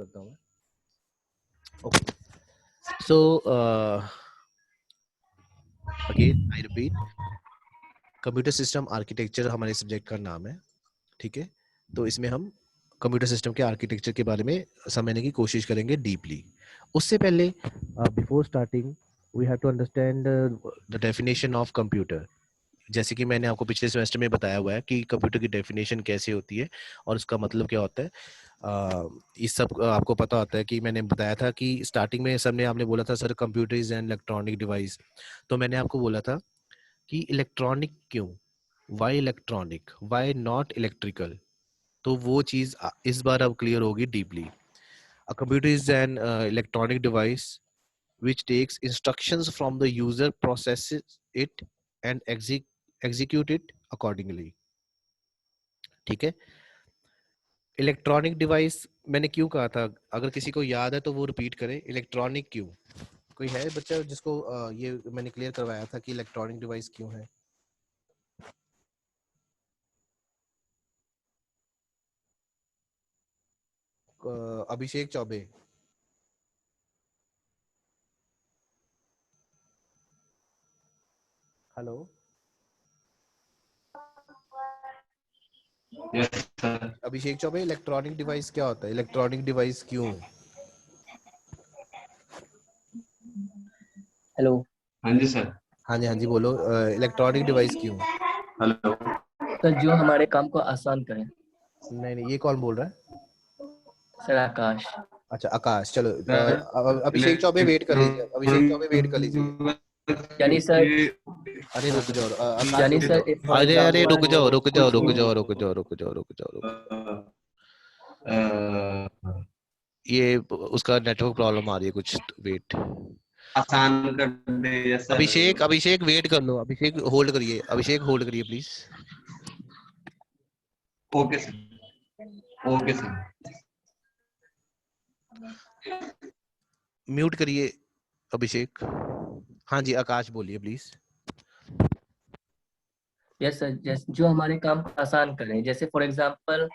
करता हूँ। Okay, so again I repeat, computer system architecture हमारे सब्जेक्ट का नाम है, ठीक है। तो इसमें हम कंप्यूटर सिस्टम के आर्किटेक्चर के बारे में समझने की कोशिश करेंगे डीपली। उससे पहले before starting we have to understand the definition of computer. जैसे कि मैंने आपको पिछले सेमेस्टर में बताया हुआ है कि कंप्यूटर की डेफिनेशन कैसे होती है और उसका मतलब क्या होता है। इस सब आपको पता होता है कि मैंने बताया था कि स्टार्टिंग में सबने आपने बोला था sir computer is an electronic device. तो मैंने आपको बोला था कि इलेक्ट्रॉनिक क्यों, why electronic, why not electrical. तो वो चीज़ इस बार अब क्लियर होगी deeply. A computer is an electronic device which takes instructions from the user, processes it and execute it accordingly। ठीक है। इलेक्ट्रॉनिक डिवाइस मैंने क्यों कहा था, अगर किसी को याद है तो वो रिपीट करे, इलेक्ट्रॉनिक क्यों। कोई है बच्चा जिसको ये मैंने क्लियर करवाया था कि इलेक्ट्रॉनिक डिवाइस क्यों है। Abhishek Choubey. Hello. Yes sir. Abhishek Choubey, electronic device क्या होता है, इलेक्ट्रॉनिक डिवाइस क्यों। हेलो। हाँ जी सर। हाँ जी, हाँ जी बोलो, इलेक्ट्रॉनिक डिवाइस क्यों। हेलो सर जो हमारे काम को आसान करे। नहीं नहीं, ये कौन बोल रहा है। सर आकाश। अच्छा आकाश, चलो सर, अभिषेक चौबे वेट कर लीजिए, अभिषेक चौबे वेट कर लीजिए। यानी सर अरे रुक जाओ आकाश, यानी रुक सर जाओ। फॉर अरे अरे एग्जांपल रुक जाओ रुक जाओ कुछ रुक भी जाओ रुक जाओ रुक जाओ रुक जाओ रुक जाओ। ये उसका नेटवर्क प्रॉब्लम आ रही है कुछ, वेट। आसान कर दे सर। अभिषेक अभिषेक वेट कर लो, अभिषेक होल्ड करिए, अभिषेक होल्ड करिए please. Okay sir, okay sir. Mute करिए अभिषेक। हाँ जी आकाश बोलिए प्लीज। यस सर, जैसे जो हमारे काम को आसान करे, जैसे फॉर एग्जांपल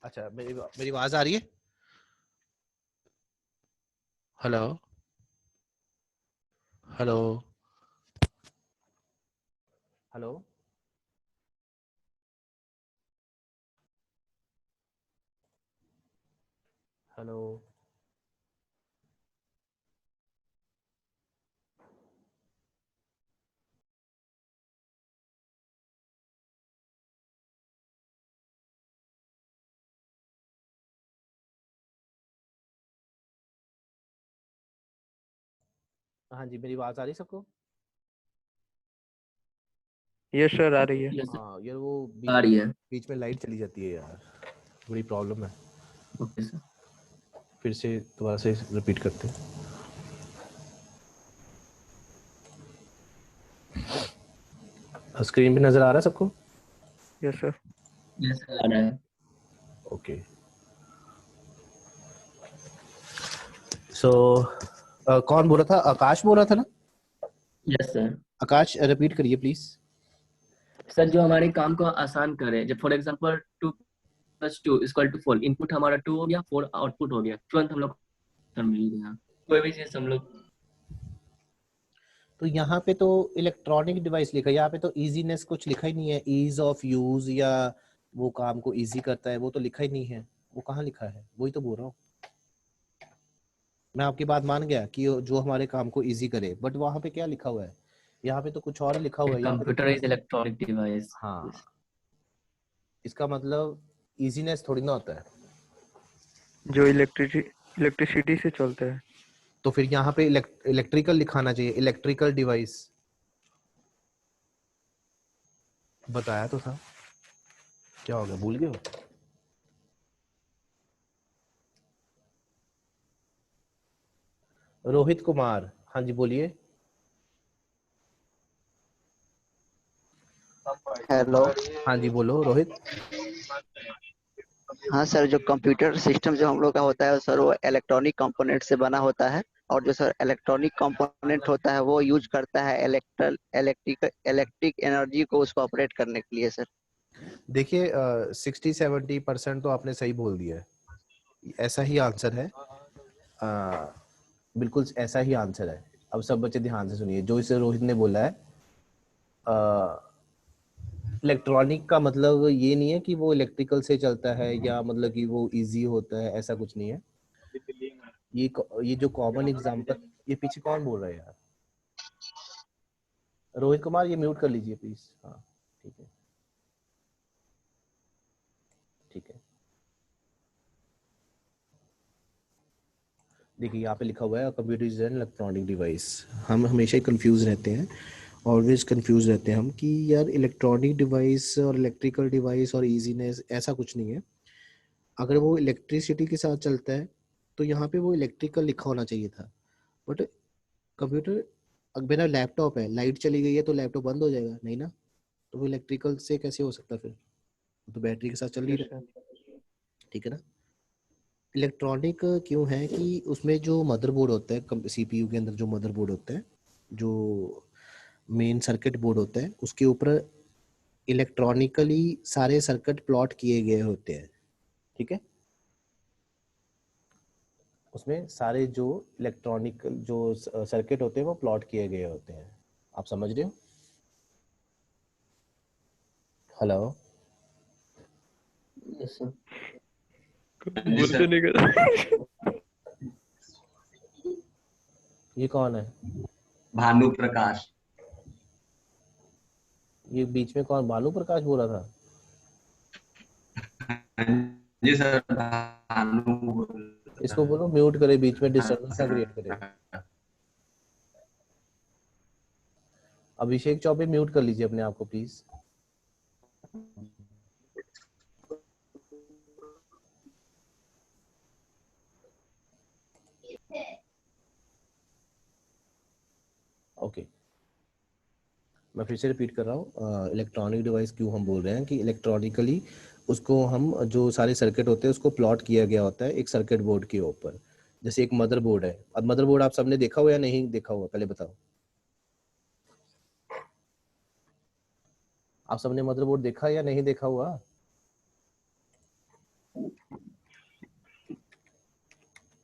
अच्छा मेरी मेरी आवाज आ रही है। Hello hello hello. हेलो। हाँ जी, मेरी आवाज आ रही है सबको। यस सर आ रही है। यस हाँ यार, वो आ रही है। बीच में लाइट चली जाती है यार, बड़ी प्रॉब्लम है। Okay sir. फिर से दोबारा से रिपीट करते हैं। स्क्रीन पे नजर आ रहा है सबको। Yes sir. यस आ रहा है। ओके, सो कौन बोल रहा था, आकाश बोल रहा था ना। Yes sir. आकाश रिपीट करिए प्लीज। सर जो हमारे काम को आसान करे, जब फॉर एग्जांपल 2+2=4, इनपुट हमारा 2 हो गया, 4 आउटपुट हो गया, तुरंत हम लोग कर मिल गया कोई भी चीज हम लोग। तो यहाँ पे तो इलेक्ट्रॉनिक डिवाइस लिखा है, यहाँ पे तो इजीनेस कुछ लिखा ही नहीं है, ईज ऑफ यूज या वो काम को इजी करता है, वो तो लिखा ही नहीं है। वो कहाँ लिखा है, वही तो बोल रहा हूँ। मैं आपकी बात मान गया कि जो हमारे काम को इजी करे, बट वहां पे क्या लिखा हुआ है, यहाँ पे तो कुछ और लिखा हुआ है यहाँ पे कंप्यूटर तो। Is electronic device. हाँ, इसका मतलब इजीनेस थोड़ी ना होता है। जो इलेक्ट्रिसिटी से चलता है। तो फिर यहाँ पे इलेक्ट्रिकल लिखाना चाहिए, इलेक्ट्रिकल डिवाइस। बताया तो था, क्या हो गया, भूल गए हो। रोहित कुमार, हाँ जी बोलिए। हेलो। हाँ जी बोलो रोहित। हाँ सर, जो कंप्यूटर सिस्टम जो हम लोग का होता है सर, वो इलेक्ट्रॉनिक कंपोनेंट से बना होता है। और जो सर इलेक्ट्रॉनिक कंपोनेंट होता है वो यूज करता है इलेक्ट्रिक एनर्जी को उसको ऑपरेट करने के लिए सर। देखिए 60-70% तो आपने सही बोल दिया है, ऐसा ही आंसर है। बिल्कुल ऐसा ही आंसर है। अब सब बच्चे ध्यान से सुनिए, जो इसे रोहित ने बोला है इलेक्ट्रॉनिक का मतलब ये नहीं है कि वो इलेक्ट्रिकल से चलता है या मतलब कि वो इजी होता है, ऐसा कुछ नहीं है। ये जो कॉमन एग्जांपल, ये पीछे कौन बोल रहा है यार? रोहित कुमार, ये म्यूट कर लीजिए प्लीज। हाँ ठीक है, ठीक है। देखिए यहाँ पे लिखा हुआ है computer is an electronic device. हम हमेशा ही कंफ्यूज रहते हैं, ऑलवेज कंफ्यूज रहते हैं हम कि यार इलेक्ट्रॉनिक डिवाइस और इलेक्ट्रिकल डिवाइस और इजीनेस, ऐसा कुछ नहीं है। अगर वो इलेक्ट्रिसिटी के साथ चलता है तो यहाँ पे वो इलेक्ट्रिकल लिखा होना चाहिए था। बट कंप्यूटर, अगर मेरा लैपटॉप है, लाइट चली गई है तो लैपटॉप बंद हो जाएगा नहीं ना, तो वो इलेक्ट्रिकल से कैसे हो सकता फिर? तो बैटरी के साथ चल रही यस है, सर। ठीक है ना। इलेक्ट्रॉनिक क्यों है कि उसमें जो मदरबोर्ड होता है, सीपीयू के अंदर जो मदरबोर्ड होता है, जो मेन सर्किट बोर्ड होता है, उसके ऊपर इलेक्ट्रॉनिकली सारे सर्किट प्लॉट किए गए होते हैं, ठीक है। उसमें सारे जो इलेक्ट्रॉनिक जो सर्किट होते हैं वो प्लॉट किए गए होते हैं। आप समझ रहे हो? Hello, yes sir. जी बोलते सर। नहीं कर। ये कौन है? भानु प्रकाश। ये बीच में कौन भानु प्रकाश बोला था? जी सर, भानु बोल इसको बोलो म्यूट करे, बीच में डिस्टर्बेंस ना क्रिएट करे। रहा। अभिषेक चौबे म्यूट कर लीजिए अपने आप को प्लीज। ओके, मैं फिर से रिपीट कर रहा हूँ। इलेक्ट्रॉनिक डिवाइस क्यों हम बोल रहे हैं कि इलेक्ट्रॉनिकली उसको हम जो सारे सर्किट होते हैं उसको प्लॉट किया गया होता है एक सर्किट बोर्ड के ऊपर। जैसे एक मदरबोर्ड है, अब मदरबोर्ड आप सबने देखा हुआ या नहीं देखा हुआ, पहले बताओ। आप सबने मदरबोर्ड देखा या नहीं देखा हुआ?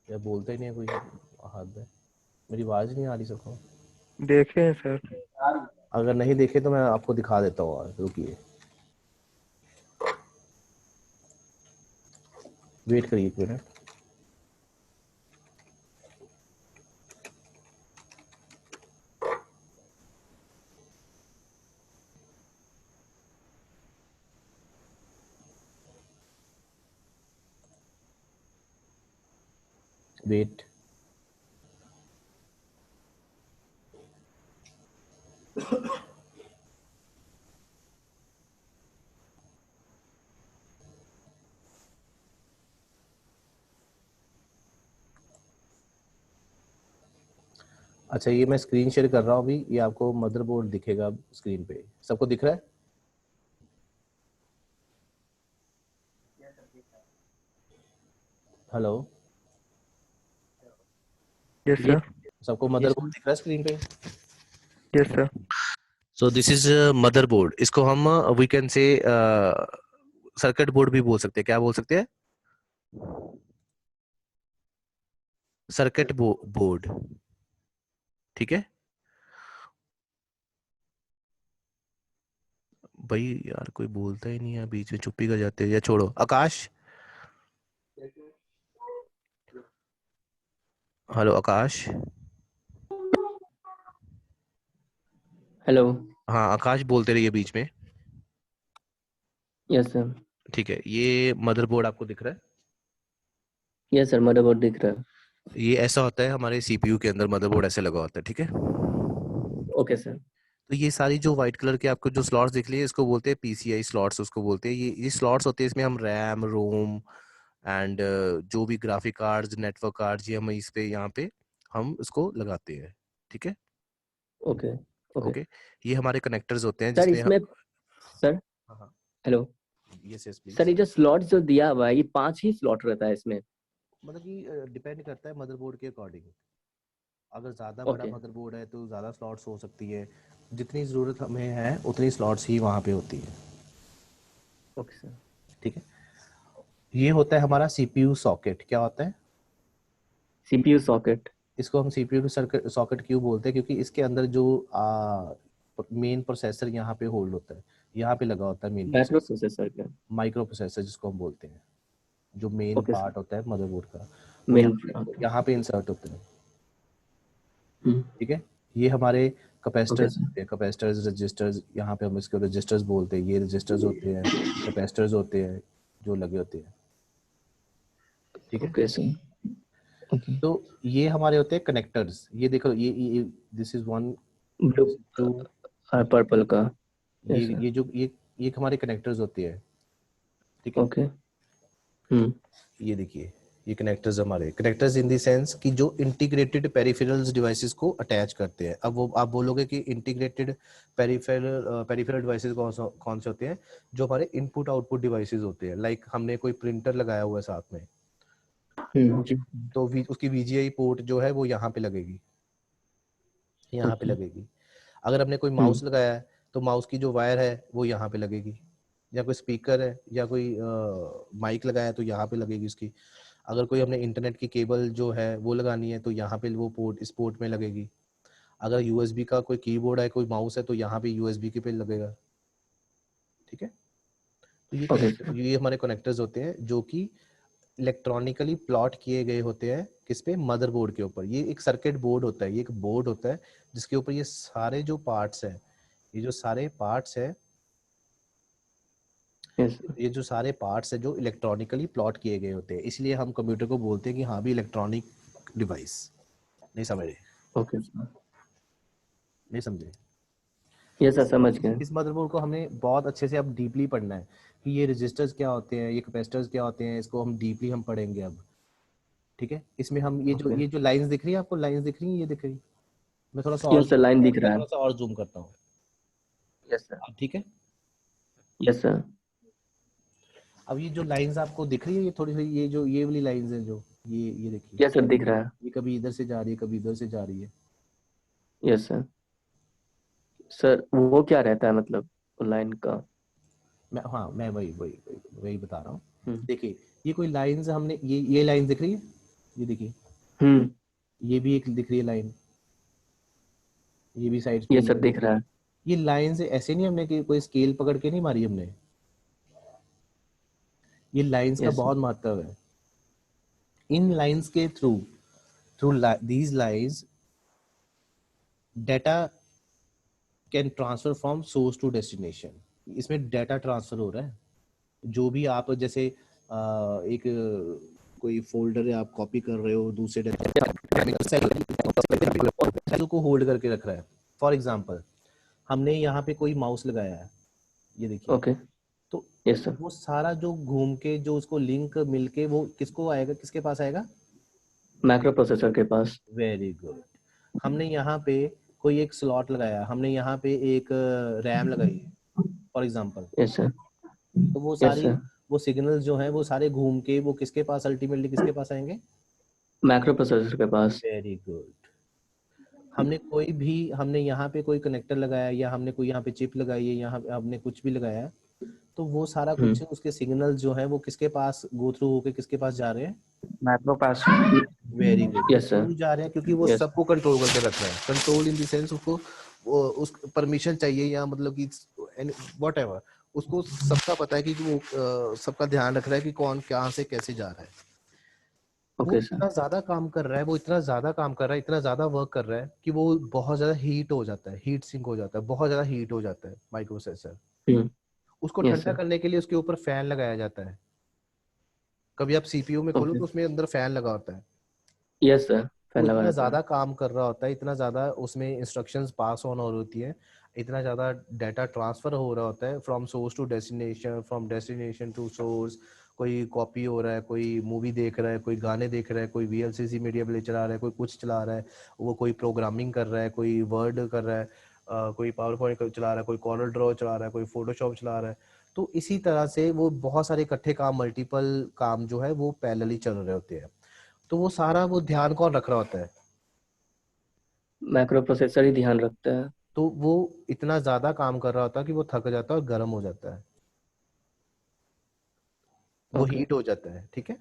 या बोलते ही नहीं है कोई? हाथ है, मेरी आवाज नहीं आ रही सबको? देखे हैं सर। अगर नहीं देखे तो मैं आपको दिखा देता हूँ, और रुकिए, वेट करिए 1 मिनट। वेट, अच्छा ये मैं स्क्रीन शेयर कर रहा हूँ अभी, ये आपको मदरबोर्ड दिखेगा स्क्रीन पे, सबको दिख रहा है? Hello, yes sir. सबको मदरबोर्ड दिख रहा है स्क्रीन पे? Yes sir. So this is motherboard. इसको हम we can say circuit board भी बोल सकते हैं। क्या बोल सकते हैं? सर्किट बोर्ड, ठीक है भाई। यार कोई बोलता ही नहीं है, बीच में चुप्पी कर जाते हैं, या छोड़ो। आकाश, हेलो आकाश। हेलो। हाँ आकाश, बोलते रहिए बीच में। Yes sir. ठीक है, ये मदरबोर्ड आपको दिख रहा है? यस सर, मदरबोर्ड दिख रहा है। ये ऐसा होता है हमारे सीपीयू के अंदर, मदरबोर्ड ऐसे लगा होता है, ठीक है। Okay sir. तो ये सारी जो व्हाइट कलर के आपको जो स्लॉट्स दिख रही है, इसको बोलते हैं पीसीआई स्लॉट्स, उसको बोलते हैं। ये स्लॉट्स होते हैं, इसमें हम रैम, रोम एंड जो भी ग्राफिक कार्ड्स, नेटवर्क कार्ड्स, ये हम इस पे यहाँ पे हम इसको लगाते हैं, ठीक है। ओके। ओके ओके, ये हमारे कनेक्टर्स होते हैं सर, जिसमें हम। इसमें सर, हाँ हाँ, hello yes yes sir, please. ये जो स्लॉट जो दिया हुआ है, ये 5 ही स्लॉट रहता है इसमें? मतलब कि डिपेंड करता है मदरबोर्ड के अकॉर्डिंग। अगर ज़्यादा बड़ा ओके मदरबोर्ड है तो ज़्यादा स्लॉट्स हो सकती है, जितनी ज़रूरत हमें है उतनी स्लॉट्स ही वहाँ पे होती है। Okay sir. ठीक है, ये होता है हमारा सीपीयू सॉकेट। क्या होता है? CPU socket. इसको हम सीपीयू सॉकेट क्यों बोलते हैं? क्योंकि इसके अंदर जो मेन प्रोसेसर यहाँ पे होल्ड होता है, यहाँ पे लगा होता है मेन माइक्रो प्रोसेसर का। माइक्रो प्रोसेसर जिसको हम बोलते हैं, जो मेन ओके सर। पार्ट होता है मदरबोर्ड का, वो मेन। यहाँ पे इंसर्ट होता है। हम्म, ठीक है, ये हमारे ओके कैपेसिटर्स सर। होते हैं, कैपेसिटर्स रजिस्टर्स, यहाँ पे हम इसको रजिस्टर्स बोलते हैं। ये रजिस्टर्स होते हैं, कैपेसिटर्स होते हैं जो लगे होते हैं। ठीक है, ओके सर। ओके। तो ये हमारे होते हैं कनेक्टर्स। ये देखो, ये this is one, blue two, purple का। ये यस सर। ये जो ये हमारे कनेक्टर्स होते हैं। ठीक है, ओके। हम्म। ये देखिए, ये कनेक्टर्स हमारे कनेक्टर्स इन द सेंस कि जो इंटीग्रेटेड पेरिफेरल्स डिवाइसेस को अटैच करते हैं। अब वो आप बोलोगे कि इंटीग्रेटेड पेरिफेरल डिवाइसेस कौन से होते हैं? जो हमारे इनपुट आउटपुट डिवाइसेस होते हैं। लाइक हमने कोई प्रिंटर लगाया हुआ है साथ में, जी। तो उसकी VGA पोर्ट जो है वो यहाँ पे लगेगी, यहाँ पे ओके। लगेगी। अगर हमने कोई माउस लगाया है तो माउस की जो वायर है वो यहाँ पे लगेगी, या कोई स्पीकर है या कोई माइक लगाया है तो यहाँ पे लगेगी उसकी। अगर कोई हमने इंटरनेट की केबल जो है वो लगानी है तो यहाँ पे वो पोर्ट, इस पोर्ट में लगेगी। अगर USB का कोई कीबोर्ड है, कोई माउस है, तो यहाँ पे USB के पे लगेगा। ठीक है, तो ये ओके कनेक्ट, सर। ये हमारे कनेक्टर्स होते हैं जो कि इलेक्ट्रॉनिकली प्लॉट किए गए होते हैं। किस पे? मदरबोर्ड के ऊपर। ये एक सर्किट बोर्ड होता है, ये एक बोर्ड होता है जिसके ऊपर ये सारे जो पार्ट्स हैं, ये जो सारे पार्ट्स हैं, यस ये जो सारे पार्ट्स हैं जो इलेक्ट्रॉनिकली प्लॉट किए गए होते हैं, इसलिए हम कंप्यूटर को बोलते हैं कि हाँ भी इलेक्ट्रॉनिक डिवाइस। नहीं समझे? Okay sir. नहीं समझे? यस सर, समझ गए। इस मदरबोर्ड को हमने बहुत अच्छे से अब डीपली पढ़ना है कि ये रजिस्टर्स क्या होते हैं, ये कैपेसिटर्स क्या होते हैं। इसको हम डीपली हम पढ़ेंगे अब। ठीक है, इसमें हम ओके। ये जो लाइंस दिख रही है आपको, लाइंस दिख रही है, ये दिख रही है। मैं थोड़ा सा और यस सर, लाइन दिख मैं रहा है। थोड़ा सा और जूम करता हूँ। Yes sir. ठीक है, यस सर। अब ये जो लाइंस आपको दिख रही है, ये थोड़ी सी, ये वाली लाइंस है जो, ये देखिए, यस सर, दिख रहा है। ये कभी इधर से जा रही है, कभी इधर से जा रही है। Yes sir. सर वो क्या रहता है, मतलब लाइन का? मैं वही बता रहा हूँ। हम्म। देखिए, ये कोई लाइंस हमने, ये लाइन दिख रही है, ये देखिए, हम्म। ये भी एक दिख रही है लाइन, ये भी साइड पे यस सर, दिख रहा है। ये लाइन से ऐसे नहीं हमने कि कोई स्केल पकड़ के नहीं मारी हमने। ये लाइंस का यस सर। बहुत महत्व है। इन लाइंस के through these lines data can transfer from source to destination. इसमें डाटा ट्रांसफर हो रहा है। जो भी आप जैसे एक कोई फोल्डर है, आप कॉपी कर रहे हो, दूसरे सेल को होल्ड करके रख रहा है। फॉर एग्जांपल, हमने यहाँ पे कोई माउस लगाया है, ये देखिए, ओके। तो यस सर। वो सारा जो घूम के जो उसको लिंक मिलके वो किसको आएगा, किसके पास आएगा? माइक्रो प्रोसेसर के पास। Very good. हमने यहाँ पे कोई एक स्लॉट लगाया, हमने यहाँ पे एक रैम लगाई फॉर एग्जांपल, यस सर। तो वो यस सारी, सर। वो सिग्नल्स जो हैं वो सारे घूम के वो किसके पास, अल्टीमेटली किसके पास आएंगे? माइक्रो प्रोसेसर के पास। Very good. हमने यहाँ पे कोई कनेक्टर लगाया, या हमने कोई यहाँ पे चिप लगाई है, यहाँ पे हमने कुछ भी लगाया, तो वो सारा कुछ उसके सिग्नल्स जो है वो किसके पास गो थ्रू होके किसके पास जा रहे हैं? माइक्रो पास। Very good. Yes sir. क्यों जा रहे हैं? क्योंकि वो यस। सबको कंट्रोल करके रख रहा है। कंट्रोल इन द सेंस उसको उस परमिशन चाहिए, या मतलब कि वॉट एवर, उसको सबका पता है कि वो सबका ध्यान रख रहा है कि कौन कहाँ से कैसे जा रहा है। वो ओके इतना सर। ज्यादा काम कर रहा है, वो इतना ज्यादा काम कर रहा है, इतना ज्यादा वर्क कर रहा है कि वो बहुत ज्यादा हीट हो जाता है, हीट सिंक हो जाता है, बहुत ज्यादा हीट हो जाता है माइक्रो प्रोसेसर। उसको यस ठंडा सर। करने के लिए उसके ऊपर फैन लगाया जाता है। कभी आप सीपीयू में खोलो ओके। तो उसमें अंदर फैन लगा होता है। यस सर, फैन वो लगा इतना रहता है। ज्यादा काम कर रहा होता है, इतना ज्यादा उसमें इंस्ट्रक्शंस पास ऑन हो होती है, इतना ज्यादा डाटा ट्रांसफर हो रहा होता है from source to destination, from destination to source. कोई कॉपी हो रहा है, कोई मूवी देख रहा है, कोई गाने देख रहा है, कोई VLCC मीडिया प्लेयर चला रहा है, कोई कुछ चला रहा है, वो कोई प्रोग्रामिंग कर रहा है, कोई वर्ड कर रहा है, कोई पावर पॉइंट चला रहा है, कोई कॉर्नर ड्रॉ चला रहा है, कोई फोटोशॉप चला रहा है। तो इसी तरह से वो बहुत सारे इकट्ठे काम, मल्टीपल काम जो है वो पैरेलली चल रहे होते हैं। तो वो सारा वो ध्यान कौन रख रहा होता है? माइक्रो प्रोसेसर ही ध्यान रखता है। तो वो इतना ज्यादा काम कर रहा होता है कि वो थक जाता है और गर्म हो जाता है, वो ओके। हीट हो जाता है, ठीक है।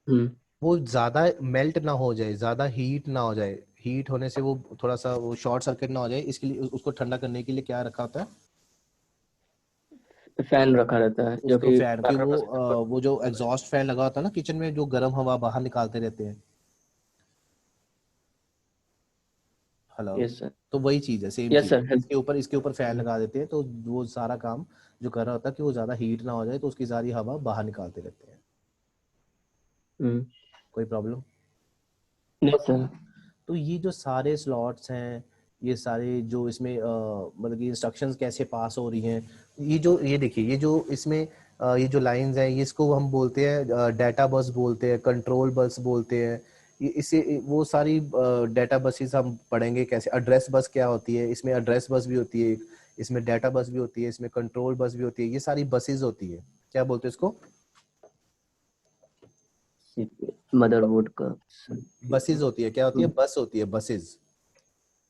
हम्म। वो ज्यादा मेल्ट ना हो जाए, ज्यादा हीट ना हो जाए, हीट होने से वो थोड़ा सा वो शॉर्ट सर्किट ना हो जाए, इसके लिए उसको ठंडा करने के लिए क्या रखा होता है, फैन रखा रहता है जो उसको कि फैन की माइक्रो प्रोसेसर को। वो जो एग्जॉस्ट फैन लगा होता है ना किचन में, जो गर्म हवा बाहर निकालते रहते हैं। हेलो। Yes sir. तो वही चीज है, सेम यस चीज सर। है, इसके ऊपर फैन लगा देते हैं, तो वो सारा काम जो कर रहा होता है कि वो ज्यादा हीट ना हो जाए, तो उसकी सारी हवा बाहर निकालते रहते हैं। हम्म। कोई प्रॉब्लम? Yes sir. तो ये जो सारे स्लॉट्स हैं, ये सारे जो इसमें मतलब कि इंस्ट्रक्शंस कैसे पास हो रही हैं, ये देखिए, ये जो इसमें ये जो लाइंस हैं, ये इसको हम बोलते हैं डाटा बस बोलते हैं, कंट्रोल बस बोलते हैं। ये इसे वो सारी डाटा बसेस हम पढ़ेंगे कैसे, एड्रेस बस क्या होती है, इसमें एड्रेस बस भी होती है, इसमें डाटा बस भी होती है, इसमें कंट्रोल बस भी होती है, ये सारी बसेस होती है, क्या बोलते हैं इसको, मदरबोर्ड का बसेस होती है, क्या होती है, बस होती है, बसेस।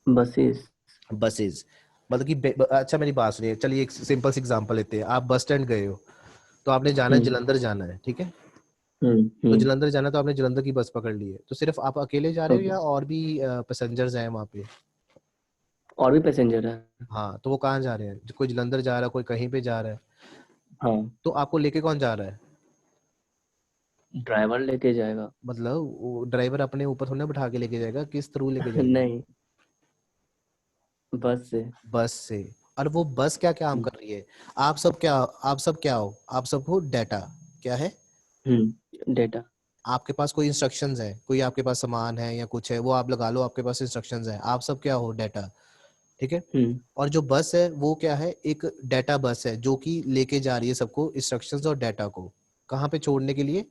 बसेस। बसेस मतलब कि अच्छा मेरी बात सुनिए, चलिए एक सिंपल सी एग्जांपल लेते हैं। आप बस स्टैंड गए हो, तो आपने जाना है हम्म। जलंधर जाना है, ठीक है। हम्म। तो हम्म। जलंधर जाना है, तो आपने जलंधर की बस पकड़ ली है, तो सिर्फ आप अकेले जा रहे हो ओके। या और भी पैसेंजर्स हैं वहाँ पे? और भी पैसेंजर है। हाँ, तो वो कहाँ जा रहे हैं, कोई जलंधर जा रहा है, कोई कहीं पे जा रहा है, हाँ। तो आपको लेके कौन जा रहा है? ड्राइवर लेके जाएगा। मतलब वो ड्राइवर अपने ऊपर थोड़ी ना बिठा के लेके जाएगा, किस थ्रू लेके जाएगा? नहीं, बस से। बस से। और वो बस क्या काम कर रही है, आप सब क्या हो, आप सबको डाटा क्या है, डेटा। आपके पास कोई इंस्ट्रक्शंस है, कोई आपके पास सामान है या कुछ है, वो आप लगा लो, आपके पास इंस्ट्रक्शंस है, आप सब क्या हो, डाटा, ठीक है। हम्म। और जो बस है वो क्या है, एक डाटा बस है जो कि लेके जा रही है सबको, इंस्ट्रक्शंस और डाटा को कहाँ पे छोड़ने के लिए,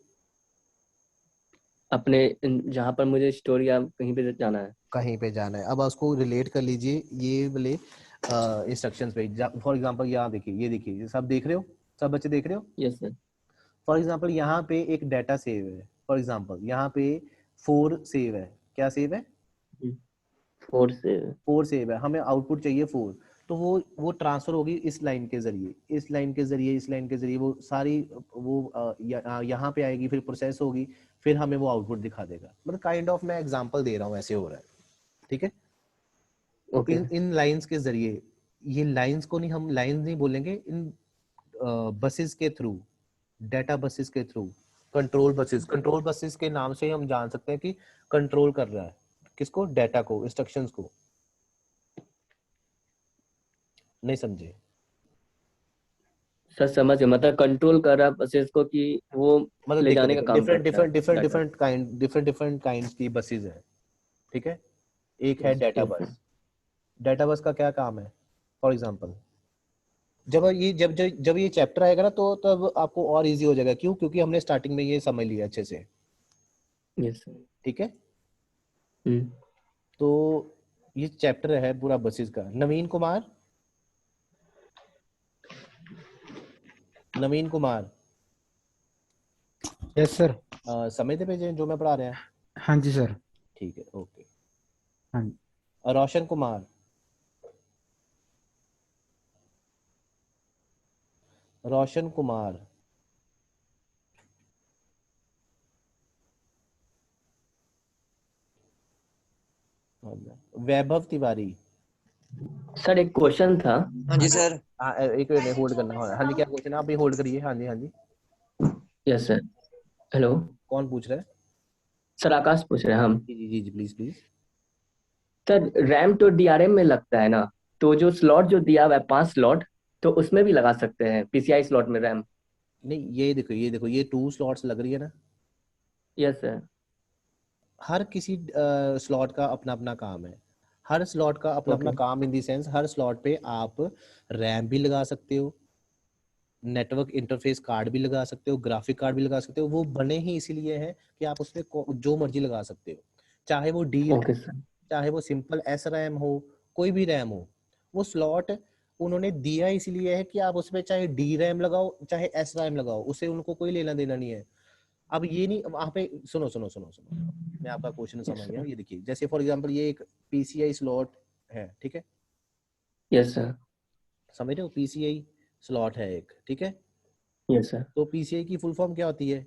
अपने जहाँ पर मुझे स्टोर या कहीं पे जाना है। कहीं पे जाना है। अब आप उसको रिलेट कर लीजिए ये वाले इंस्ट्रक्शंस पे। फॉर एग्जांपल यहाँ देखिए, ये देखिए, ये सब देख रहे हो, सब बच्चे देख रहे हो। Yes sir. फॉर एग्जांपल यहाँ पे एक डाटा सेव है, फॉर एग्जांपल यहाँ पे 4 सेव है, क्या सेव है, 4 से। 4 सेव है, हमें आउटपुट चाहिए 4। तो वो ट्रांसफर होगी इस लाइन के जरिए, इस लाइन के जरिए, इस लाइन के जरिए, वो सारी वो यहाँ पे आएगी, फिर प्रोसेस होगी, फिर हमें वो आउटपुट दिखा देगा। मतलब काइंड ऑफ मैं एग्जांपल दे रहा हूँ, ऐसे हो रहा है, ठीक है। तो ओके। इन लाइंस के जरिए, ये लाइंस को नहीं, हम लाइंस नहीं बोलेंगे, इन बसेस के थ्रू, डाटा बसेस के थ्रू, कंट्रोल बसेस के नाम से हम जान सकते हैं कि कंट्रोल कर रहा है किसको, डाटा को, इंस्ट्रक्शंस को। नहीं समझे? सर समझ गए, मतलब कंट्रोल कर रहा है प्रोसेस को कि वो मतलब ले देखो जाने का देखो, काम करता है डाटा। डिफरेंट डिफरेंट काइंड की बसेस हैं, ठीक है। एक है यस डाटा यस सर। बस। डाटा बस का क्या काम है, फॉर एग्जांपल जब ये चैप्टर आएगा ना, तो तब आपको और इजी हो जाएगा, क्यों, क्योंकि हमने स्टार्टिंग में ये समझ लिया अच्छे से, यस सर। ठीक है। हम्म। तो ये चैप्टर है पूरा बसेस का। नवीन कुमार यस सर। समझते पे जो मैं पढ़ा रहा है? हाँ जी सर। ठीक है, ओके। हाँ जी। रोशन कुमार, रोशन कुमार, वैभव तिवारी। सर एक क्वेश्चन था। हाँ जी सर। हाँ, एक मिनट होल्ड करना। हाँ जी, क्या क्वेश्चन है, आप भी होल्ड करिए। हाँ जी, हाँ जी। Yes sir. हेलो। कौन पूछ रहा है? सर आकाश पूछ रहे हैं हम। जी जी जी जी, प्लीज प्लीज। सर रैम तो डीआरएम में लगता है ना, तो जो स्लॉट जो दिया हुआ है 5 स्लॉट, तो उसमें भी लगा सकते हैं पीसीआई स्लॉट में रैम। नहीं, ये देखो, ये 2 स्लॉट्स लग रही है ना। Yes sir. हर किसी स्लॉट का अपना अपना काम है, हर स्लॉट का अपना अपना ओके। काम, इन दी सेंस हर स्लॉट पे आप रैम भी लगा सकते हो, नेटवर्क इंटरफेस कार्ड भी लगा सकते हो, ग्राफिक कार्ड भी लगा सकते हो। वो बने ही इसीलिए हैं कि आप उसमें जो मर्जी लगा सकते हो, चाहे वो डी रैम, ओके सर। चाहे वो सिंपल एस रैम हो, कोई भी रैम हो। वो स्लॉट उन्होंने दिया इसीलिए है कि आप उसमें चाहे डी रैम लगाओ, चाहे एस रैम लगाओ, उसे उनको कोई लेना देना नहीं है। अब ये नहीं, वहां पे सुनो सुनो सुनो सुनो, मैं आपका क्वेश्चन समझ गया। ये देखिए, जैसे फॉर एग्जांपल ये एक पीसीआई स्लॉट है, ठीक है, यस सर, समझ रहे हो, पीसीआई स्लॉट है एक, ठीक है। यस सर, तो पीसीआई की फुल फॉर्म क्या होती है?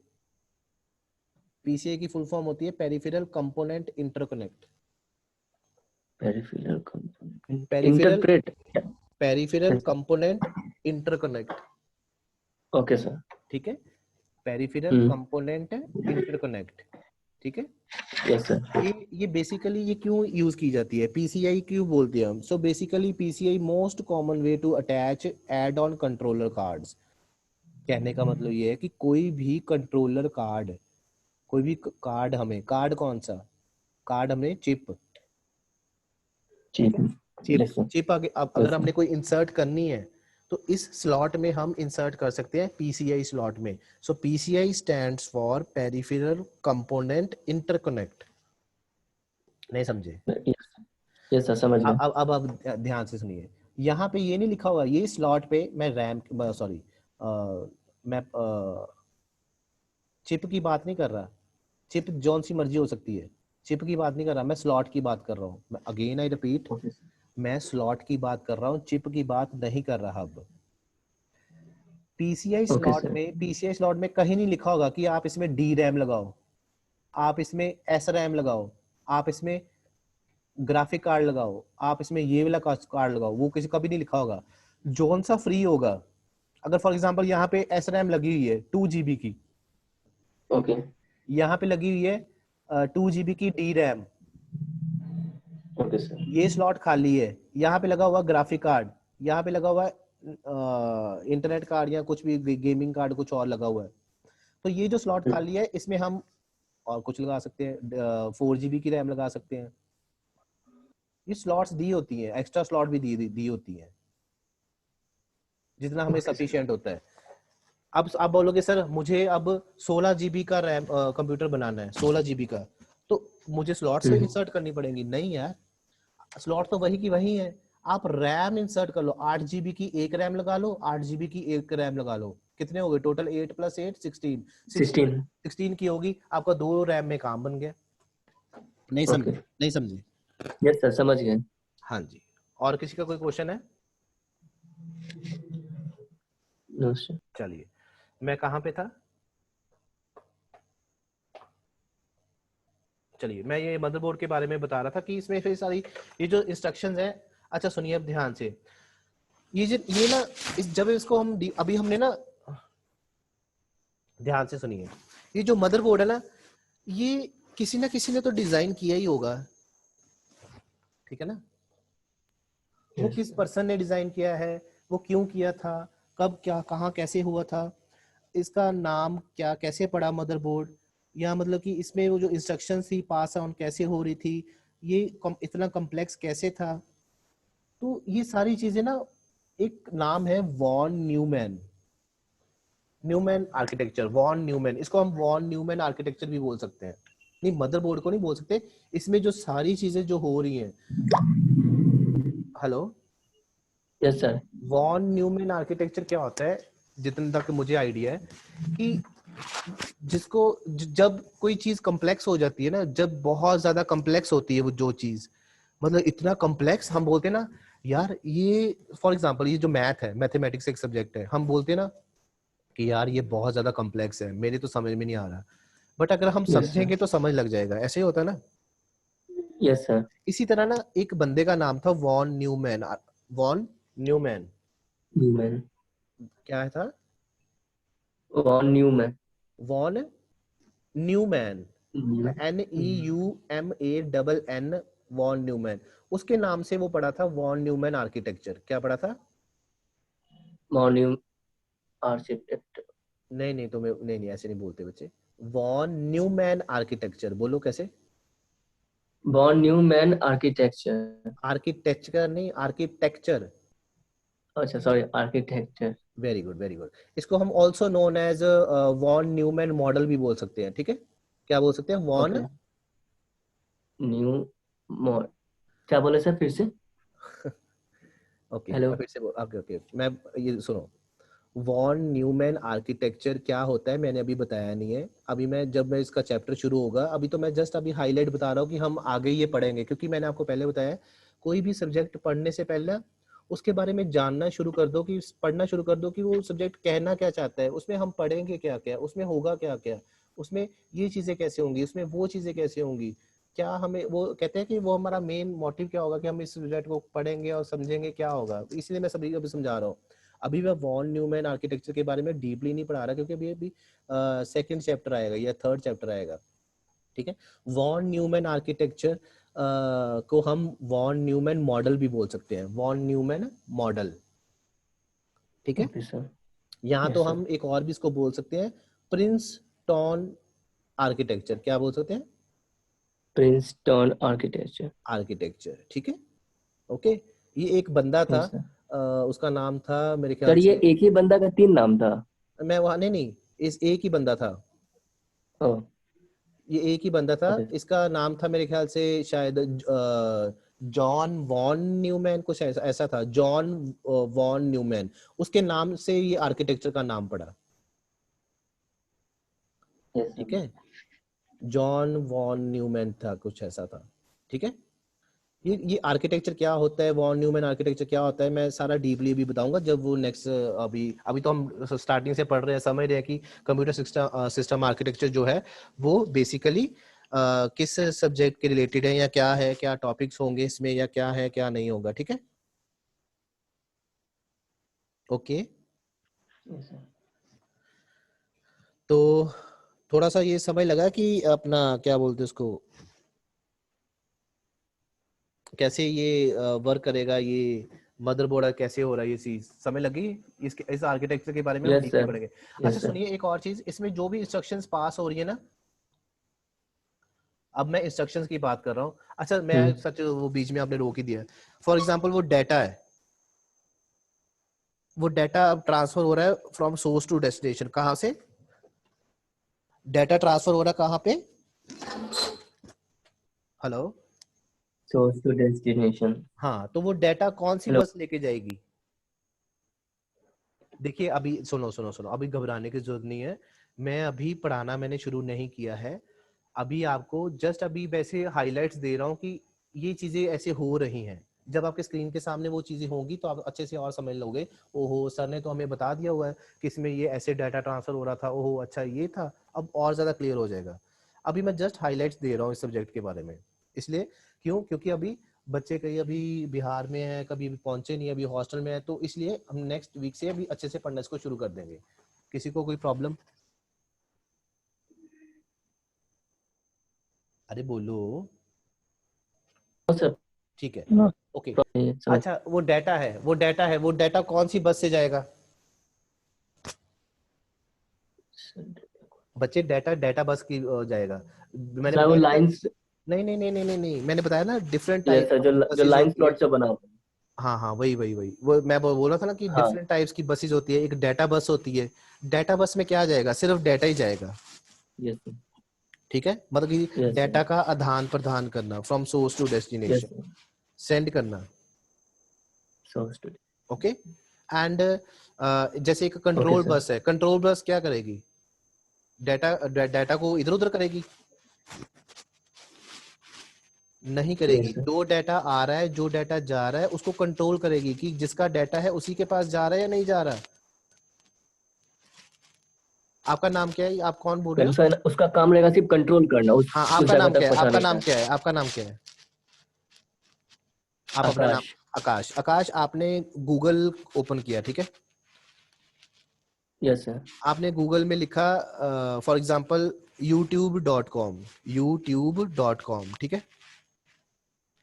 पीसीआई की फुल फॉर्म होती है peripheral component interconnect. Peripheral component, peripheral interpret, peripheral component interconnect, okay sir, ठीक है, पेरिफेरल कंपोनेंट इंटरकनेक्ट, ठीक है। यस सर, ये बेसिकली ये क्यों यूज की जाती है, पीसीआई क्यों बोलते हैं हम? So basically PCI most common way to attach add on controller cards. कहने का मतलब ये है कि कोई भी कंट्रोलर कार्ड, कोई भी कार्ड, हमें कार्ड कौन सा कार्ड, हमें चिप ठीक है, चिप यस सर, चिप आगे अब अगर हमने कोई इंसर्ट करनी है तो इस स्लॉट में हम इंसर्ट कर सकते हैं, पीसीआई स्लॉट में। So PCI stands for peripheral component interconnect. नहीं समझे? यस सर, समझ गया, अब आप ध्यान से सुनिए, यहाँ पे ये नहीं लिखा हुआ ये स्लॉट पे मैं रैम, सॉरी, मैं चिप की बात नहीं कर रहा। चिप जौन सी मर्जी हो सकती है, चिप की बात नहीं कर रहा, मैं स्लॉट की बात कर रहा हूँ। मैं again I repeat, okay sir, मैं स्लॉट की बात कर रहा हूँ, चिप की बात नहीं कर रहा। अब पीसीआई ओके स्लॉट सर, में, पीसीआई स्लॉट में कहीं नहीं लिखा होगा कि आप इसमें डी रैम लगाओ, आप इसमें एस रैम लगाओ, आप इसमें ग्राफिक कार्ड लगाओ, आप इसमें ये वाला कार्ड लगाओ, वो किसी कभी नहीं लिखा होगा। जोन सा फ्री होगा, अगर फॉर एग्जांपल यहाँ पे एस रैम लगी हुई है 2 GB की, ओके, यहाँ पे लगी हुई है 2 GB की डी रैम, ओके सर, ये स्लॉट खाली है, यहाँ पे लगा हुआ ग्राफिक कार्ड, यहाँ पे लगा हुआ है इंटरनेट कार्ड या कुछ भी गेमिंग कार्ड कुछ और लगा हुआ है। तो ये जो स्लॉट खाली है इसमें हम और कुछ लगा सकते हैं, 4 GB की रैम लगा सकते हैं। ये स्लॉट्स दी होती हैं, एक्स्ट्रा स्लॉट भी दी होती हैं, जितना हमें ओके सर, सफिशिएंट होता है। अब आप बोलोगे सर मुझे अब 16 GB का रैम कंप्यूटर बनाना है, 16 GB का, तो मुझे स्लॉट्स तो इंसर्ट करनी पड़ेंगी? नहीं यार, स्लॉट तो वही की वही है। आप रैम इंसर्ट कर लो, 8 GB की एक रैम लगा लो, 8 GB की एक रैम लगा लो, कितने हो गए टोटल? 8 + 8 16, 16, 16 की होगी, आपका 2 रैम में काम बन गया। नहीं ओके, समझे? नहीं समझे? यस सर, समझ गए, हाँ जी। और किसी का कोई क्वेश्चन है? नो सर, चलिए, मैं कहाँ पे था? चलिए, मैं ये मदरबोर्ड के बारे में बता रहा था कि इसमें फिर सारी ये जो इंस्ट्रक्शंस हैं। अच्छा सुनिए अब ध्यान से, ये ना जब इसको हम अभी हमने ना, ध्यान से सुनिए, ये जो मदरबोर्ड है ना, ये किसी ना किसी ने तो डिजाइन किया ही होगा, ठीक है ना? वो किस पर्सन ने डिजाइन किया है, वो क्यों किया था, कब, क्या, कहाँ, कैसे हुआ था, इसका नाम क्या, कैसे पड़ा मदरबोर्ड, या मतलब कि इसमें वो जो इंस्ट्रक्शन थी पास ऑन कैसे हो रही थी, ये इतना कॉम्प्लेक्स कैसे था। तो ये सारी चीजें ना, एक नाम है Von Neumann, Neumann architecture, Von Neumann, इसको हम वॉन न्यूमैन आर्किटेक्चर भी बोल सकते हैं। नहीं, मदरबोर्ड को नहीं बोल सकते, इसमें जो सारी चीजें जो हो रही हैं। Hello, yes sir, Von Neumann architecture क्या होता है, जितना तक मुझे आइडिया है, कि जिसको जब कोई चीज कॉम्प्लेक्स हो जाती है ना, जब बहुत ज्यादा कॉम्प्लेक्स होती है वो जो चीज, मतलब इतना कॉम्प्लेक्स, हम बोलते हैं ना यार ये, फॉर एग्जांपल ये जो मैथ है, मैथमेटिक्स एक सब्जेक्ट है, हम बोलते हैं ना कि यार ये बहुत ज्यादा कॉम्प्लेक्स है, मेरे तो समझ में नहीं आ रहा, बट अगर हम यस सर, समझेंगे तो समझ लग जाएगा, ऐसे ही होता है ना। यस सर, इसी तरह ना एक बंदे का नाम था von Neumann. Von Neumann Neumann, क्या था? Von Neumann, von Neumann, Neu, NEUMANN, von Neumann. उसके नाम से वो पढ़ा था वॉन न्यूमैन आर्किटेक्चर। क्या पढ़ा था? वॉन न्यू आर्किटेक्ट, नहीं नहीं, तुम्हें नहीं नहीं ऐसे नहीं बोलते बच्चे, वॉन न्यूमैन आर्किटेक्चर बोलो। कैसे? वॉन न्यूमैन आर्किटेक्चर, आर्किटेक्चर नहीं, आर्किटेक्चर। अच्छा sorry, architecture, very good very good. इसको हम also known as von Neumann model भी बोल सकते हैं, ठीक है? क्या बोल सकते हैं? ओके, वॉन न्यू मॉड, क्या बोले सर फिर से? ओके, हेलो, मैं फिर से ओके ओके, मैं ये सुनो, वॉन न्यूमैन आर्किटेक्चर क्या होता है मैंने अभी बताया नहीं है। अभी जब मैं इसका चैप्टर शुरू होगा, अभी तो मैं जस्ट अभी हाईलाइट बता रहा हूँ कि हम आगे ये पढ़ेंगे, क्योंकि मैंने आपको पहले बताया कोई भी सब्जेक्ट पढ़ने से पहले उसके बारे में जानना शुरू कर दो, कि पढ़ना शुरू कर दो कि वो सब्जेक्ट कहना क्या चाहता है, उसमें हम पढ़ेंगे क्या क्या, उसमें होगा क्या क्या, उसमें ये चीजें कैसे होंगी, उसमें वो चीजें कैसे होंगी, क्या हमें वो कहते हैं कि वो हमारा मेन मोटिव क्या होगा कि हम इस सब्जेक्ट को पढ़ेंगे और समझेंगे क्या होगा। इसलिए मैं सभी को अभी समझा रहा हूँ। अभी मैं वॉन न्यूमैन आर्किटेक्चर के बारे में डीपली नहीं पढ़ा रहा, क्योंकि अभी सेकंड चैप्टर आएगा या थर्ड चैप्टर आएगा, ठीक है। वॉन न्यूमैन आर्किटेक्चर को हम वॉन न्यूमैन मॉडल भी बोल सकते हैं, वॉन न्यूमैन मॉडल, ठीक है। Okay sir. यहाँ Yes, तो sir. हम एक और भी इसको बोल सकते हैं प्रिंसटन आर्किटेक्चर। क्या बोल सकते हैं? Princeton architecture. आर्किटेक्चर, ठीक है, ओके। ये एक बंदा था, Yes, sir. उसका नाम था मेरे ख्याल सर ये से, एक ही बंदा का 3 नाम था? मैं वहां नहीं, इस एक ही बंदा था, ओह, ये एक ही बंदा था। okay. इसका नाम था मेरे ख्याल से शायद जॉन वॉन न्यूमैन, कुछ ऐसा था, जॉन वॉन न्यूमैन। उसके नाम से ये आर्किटेक्चर का नाम पड़ा, Yes, sir. ठीक है। जॉन वॉन न्यूमैन था, कुछ ऐसा था, ठीक है। ये आर्किटेक्चर क्या होता है, वॉन न्यूमैन आर्किटेक्चर क्या होता है, मैं सारा डीपली भी बताऊंगा जब वो नेक्स्ट, अभी तो हम स्टार्टिंग से पढ़ रहे हैं, समझ रहे हैं कि कंप्यूटर सिस्टम आर्किटेक्चर जो है वो बेसिकली किस सब्जेक्ट के रिलेटेड है, या क्या है, क्या टॉपिक्स होंगे इसमें, या क्या है क्या नहीं होगा, ठीक है, ओके। Yes, sir. तो थोड़ा सा ये समझ लगा कि अपना क्या बोलते हैं उसको, कैसे ये वर्क करेगा, ये मदरबोर्ड कैसे हो रहा है, ये चीज समझ लगी। इस आर्किटेक्चर के बारे में हम Yes, डीपली sir. पढ़ेंगे। Yes, अच्छा sir. सुनिए एक और चीज, इसमें जो भी इंस्ट्रक्शंस पास हो रही है ना, अब मैं इंस्ट्रक्शंस की बात कर रहा हूँ। अच्छा मैं सच वो बीच में आपने रोक ही दिया। फॉर एग्जांपल वो डाटा है, वो डाटा अब ट्रांसफर हो रहा है फ्रॉम सोर्स टू डेस्टिनेशन। कहाँ से डाटा ट्रांसफर हो रहा है, कहाँ पे? Hello, Source to destination. हाँ, तो वो डाटा कौन सी Hello. बस लेके जाएगी? देखिए अभी सुनो सुनो सुनो, अभी घबराने की जरूरत नहीं है, मैं अभी पढ़ाना मैंने शुरू नहीं किया है, अभी आपको जस्ट अभी वैसे हाइलाइट्स दे रहा हूँ कि ये चीजें ऐसे हो रही हैं। जब आपके स्क्रीन के सामने वो चीजें होंगी तो आप अच्छे से और समझ लोगे, ओहो सर ने तो हमें बता दिया हुआ है कि इसमें ये ऐसे डाटा ट्रांसफर हो रहा था, ओहो अच्छा ये था, अब और ज्यादा क्लियर हो जाएगा। अभी मैं जस्ट हाईलाइट्स दे रहा हूँ इस सब्जेक्ट के बारे में, इसलिए क्यों, क्योंकि अभी बच्चे कहीं अभी बिहार में है, कभी भी पहुंचे नहीं, अभी हॉस्टल में है, तो इसलिए हम नेक्स्ट वीक से अभी अच्छे से पढ़ना इसको शुरू कर देंगे। किसी को कोई प्रॉब्लम? अरे बोलो। No, sir. ठीक है, No. ओके। Yes, sir. अच्छा वो डाटा है, वो डाटा कौन सी बस से जाएगा बच्चे? डाटा बस की जाएगा। मैंने सर वो बताया ना, लाइंस। नहीं, मैंने बताया ना डिफरेंट Yes, टाइप sir. जो लाइन स्लॉट से बना हुआ। हाँ हाँ वही वो मैं बोल रहा था ना कि हाँ. डिफरेंट टाइप्स की बसेस होती है। एक डाटा बस होती है, डाटा बस में क्या जाएगा, सिर्फ डाटा ही जाएगा, Yes, sir. ठीक है, मतलब कि Yes, डाटा sir. का आदान प्रदान करना, from source to Yes, destination, sir. Send करना, Source to. ओके। एंड जैसे एक Okay, कंट्रोल sir. बस है, कंट्रोल बस क्या करेगी, डाटा को इधर उधर करेगी? नहीं करेगी। Yes, sir. जो डाटा आ रहा है, जो डाटा जा रहा है, उसको कंट्रोल करेगी कि जिसका डाटा है उसी के पास जा रहा है या नहीं जा रहा। आपका नाम क्या है, आप कौन बोल रहे हो? उसका काम रहेगा सिर्फ कंट्रोल करना, हाँ उस आपका जगह नाम तक क्या है, आपका पहुंचाने नाम का। क्या है, आपका नाम क्या है? आप अपना नाम? आकाश। आकाश। आकाश आपने गूगल ओपन किया, ठीक है, यस सर। आपने गूगल में लिखा फॉर एग्जांपल youtube.com, ठीक है,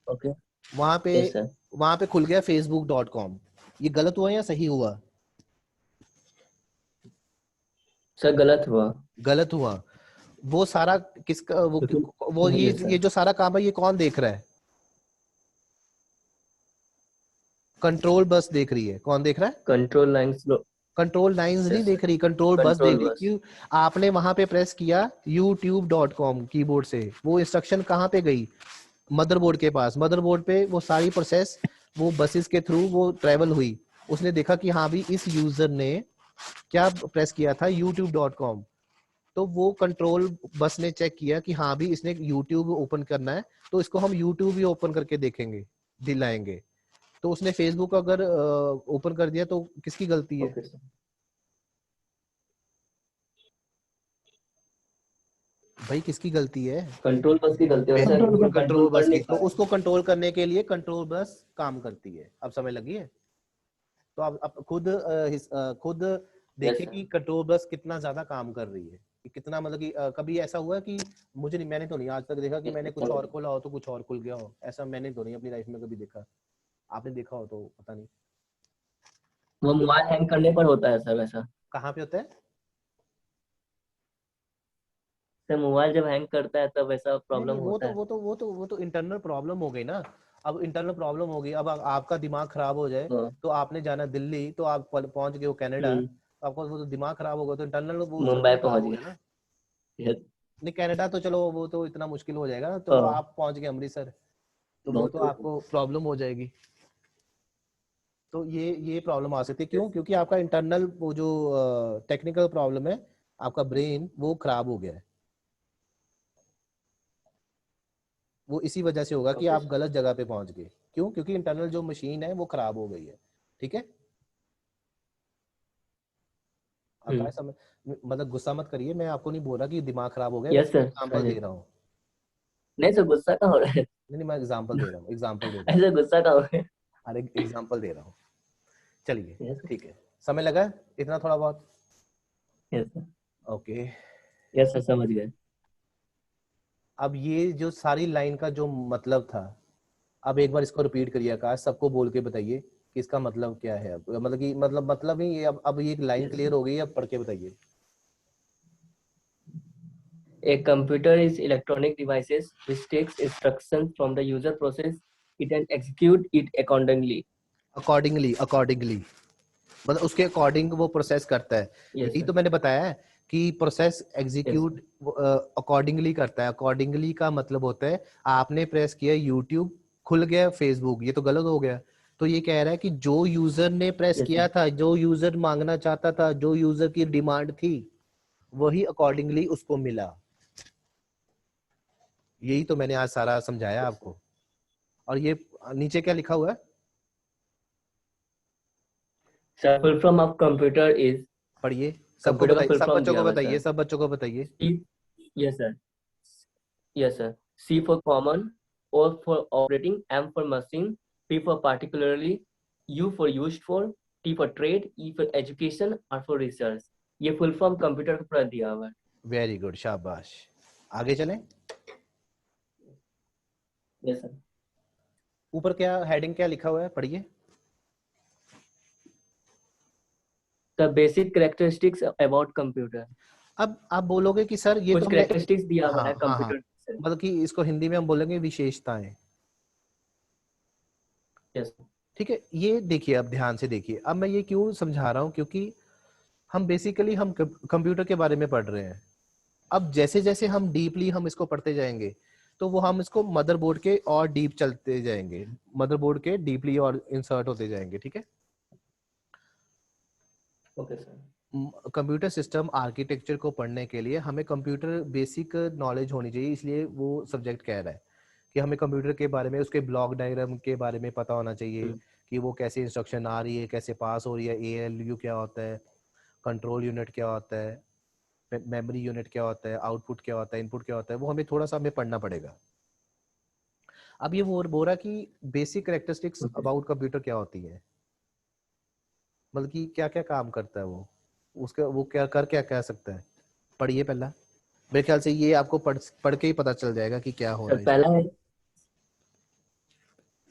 ओके। वहां पे यस सर। वहां पे खुल गया facebook.com। ये गलत हुआ या सही हुआ? सर गलत हुआ। गलत हुआ। वो सारा किसका, वो Yes, sir. ये जो सारा काम है ये कौन देख रहा है? कंट्रोल बस देख रही है। कौन देख रहा है? Contour lines. कंट्रोल लाइंस नहीं Yes, देख रही, कंट्रोल बस कंट्रोल देख रही। बस। क्यों? आपने वहां पे प्रेस किया youtube.com कीबोर्ड से, वो इंस्ट्रक्शन कहाँ पे गई? मदरबोर्ड के पास। मदरबोर्ड पे वो सारी प्रोसेस वो बसेस के थ्रू वो ट्रेवल हुई। उसने देखा कि हाँ भी इस यूजर ने क्या प्रेस किया था, youtube.com। तो वो कंट्रोल बस ने चेक किया कि हाँ भी इसने YouTube ओपन करना है, तो इसको हम YouTube ही ओपन करके देखेंगे, दिलाएंगे। तो उसने Facebook अगर ओपन कर दिया तो किसकी गलती है? Okay sir. भाई किसकी गलती है? कंट्रोल बस की गलती है सर, वो कंट्रोल बस कर की। नहीं तो पाया। उसको कंट्रोल करने के लिए कंट्रोल बस काम करती है। अब समझ लगी है? तो आप खुद देखिए sir. कि कंट्रोल बस कितना ज्यादा काम कर रही है, कि कितना, मतलब कि कभी ऐसा हुआ कि मैंने तो नहीं आज तक देखा कि मैंने कुछ और खोला हो तो कुछ और खुल गया हो। ऐसा मैंने तो नहीं अपनी लाइफ में कभी देखा। आपने देखा हो तो पता नहीं। वो मोबाइल हैंग करने पर होता है सर वैसा। कहाँ पे होता है? सर मोबाइल जब हैंग करता है तब वैसा नहीं प्रॉब्लम नहीं, होता है। वो तो इंटरनल प्रॉब्लम हो गई ना। अब इंटरनल प्रॉब्लम हो गई, अब आपका दिमाग खराब हो जाए हाँ। तो आपने जाना दिल्ली, तो आप पहुंच गए हो कनाडा, हम्म, तो आपका वो तो दिमाग खराब होगा, तो इंटरनल वो मुंबई सिस्टम खराब पहुंच हो गया। गया ना। Yes, नहीं कनाडा तो चलो वो तो इतना मुश्किल हो जाएगा, तो हाँ, आप पहुंच गए अमृतसर, तो वो बहुत तो दूर। आपको प्रॉब्लम हो जाएगी। तो ये प्रॉब्लम आ सकती है। क्यों? क्योंकि आपका इंटरनल वो जो टेक्निकल प्रॉब्लम है, आपका ब्रेन वो खराब हो गया है। वो इसी वजह से होगा कि ओके आप गलत जगह पे पहुंच गए। क्यों? क्योंकि इंटरनल जो मशीन है वो खराब हो गई है। ठीक है? आकाश समझ, मतलब गुस्सा मत करिए, मैं आपको नहीं बोल रहा कि दिमाग खराब हो गया, यस बस सर। एग्जांपल दे रहा हूँ। नहीं सर, गुस्सा का हो रहा है। नहीं मैं एग्जांपल दे रहा हूँ, एग्जांपल दे रहा हूँ। ऐसे गुस्सा का हो रहा है। अरे एग्जांपल दे रहा हूँ। चलिए यस सर। ठीक है, समय लगा इतना थोड़ा बहुत। Yes sir. Okay. Yes sir, समझ गए। अब ये जो सारी लाइन का जो मतलब था, अब एक बार इसको रिपीट करिए आकाश, सबको बोल के बताइए कि इसका मतलब क्या है। अब मतलब कि मतलब ही ये, अब ये लाइन Yes, क्लियर हो गई है, अब पढ़ के बताइए। a computer is electronic devices which takes instructions from the user, process it and execute it accordingly. Accordingly मतलब उसके अकॉर्डिंग वो प्रोसेस करता है। Yes यही sir. तो मैंने बताया है कि process Yes execute sir. Accordingly करता है। अकॉर्डिंगली का मतलब होता है आपने प्रेस किया यूट्यूब, खुल गया फेसबुक, ये तो गलत हो गया। तो ये कह रहा है कि जो यूजर ने प्रेस Yes किया sir. था, जो यूजर मांगना चाहता था, जो यूजर की डिमांड थी, वही अकॉर्डिंगली उसको मिला। यही तो मैंने आज सारा समझाया आपको। और ये नीचे क्या लिखा हुआ है? Sir, full form of computer is, पढ़िए, सबको computer का बताइए, full सब form बच्चों दिया को हुआ है बताइए, सर। सब बच्चों को बताइए। C, yes sir. Yes sir. C for common, O for operating, M for machine, P for particularly, U for used for, T for trade, E for education, R for research. ये full form computer का पूरा दिया हुआ है। Very good, शाबाश। आगे चलें। Yes sir. ऊपर क्या हेडिंग क्या लिखा हुआ है, पढ़िए। The basic characteristics about computer. अब आप बोलोगे कि सर ये कुछ तो हमने, characteristics दिया हुआ हाँ है हाँ हाँ, कंप्यूटर से। मतलब कि इसको हिंदी में हम बोलेंगे विशेषताएं। Yes. ठीक है, ये देखिए, अब ध्यान से देखिए। अब मैं ये क्यों समझा रहा हूँ, क्योंकि हम बेसिकली हम कंप्यूटर के बारे में पढ़ रहे हैं। अब जैसे जैसे हम डीपली हम इसको पढ़ते जाएंगे, तो वो हम इसको मदरबोर्ड के और डीप चलते जाएंगे, मदरबोर्ड के डीपली और इंसर्ट होते जाएंगे। ठीक है? Okay sir. Computer system architecture को पढ़ने के लिए हमें कंप्यूटर बेसिक नॉलेज होनी चाहिए। इसलिए वो सब्जेक्ट कह रहा है कि हमें कंप्यूटर के बारे में, उसके ब्लॉक डायग्राम के बारे में पता होना चाहिए कि वो कैसे इंस्ट्रक्शन आ रही है, कैसे पास हो रही है, ALU क्या होता है, कंट्रोल यूनिट क्या होता है, मेमोरी यूनिट क्या होता है, आउटपुट क्या होता है, इनपुट क्या होता है, वो हमें थोड़ा सा हमें पढ़ना पड़ेगा। अब ये वो बोल रहा कि बेसिक कैरेक्टरिस्टिक्स अबाउट कंप्यूटर क्या होती है, मतलब कि क्या क्या काम करता है वो, उसका वो क्या कर क्या कह सकता है। पढ़िए पहला, मेरे ख्याल से ये आपको पढ़ के ही पता चल जाएगा कि क्या हो रहा सर है। पहला है,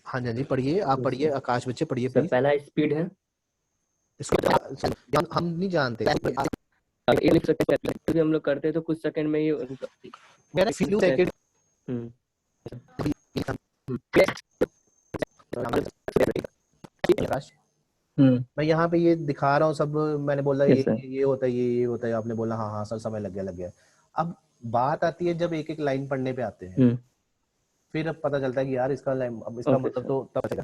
हाँ जी, हाँ जी, पढ़िए, आप पढ़िए आकाश बच्चे, पढ़िए सर प्लीज। पहला स्पीड है। इसको हम नहीं जानते। ये लिख सकते हैं क्योंकि हम लोग करते हैं तो कुछ सेकंड में ही उनका। मेरा फ्यू सेकंड आकाश, मैं यहाँ पे ये दिखा रहा हूँ सब, मैंने बोला Yes, sir. ये होता है, ये होता है, आपने बोला हाँ हाँ सर, समय लग गया। अब बात आती है जब एक एक लाइन पढ़ने पे आते हैं, फिर अब पता चलता है कि यार इसका अब इसका Okay, मतलब sir. तो तब चलेगा।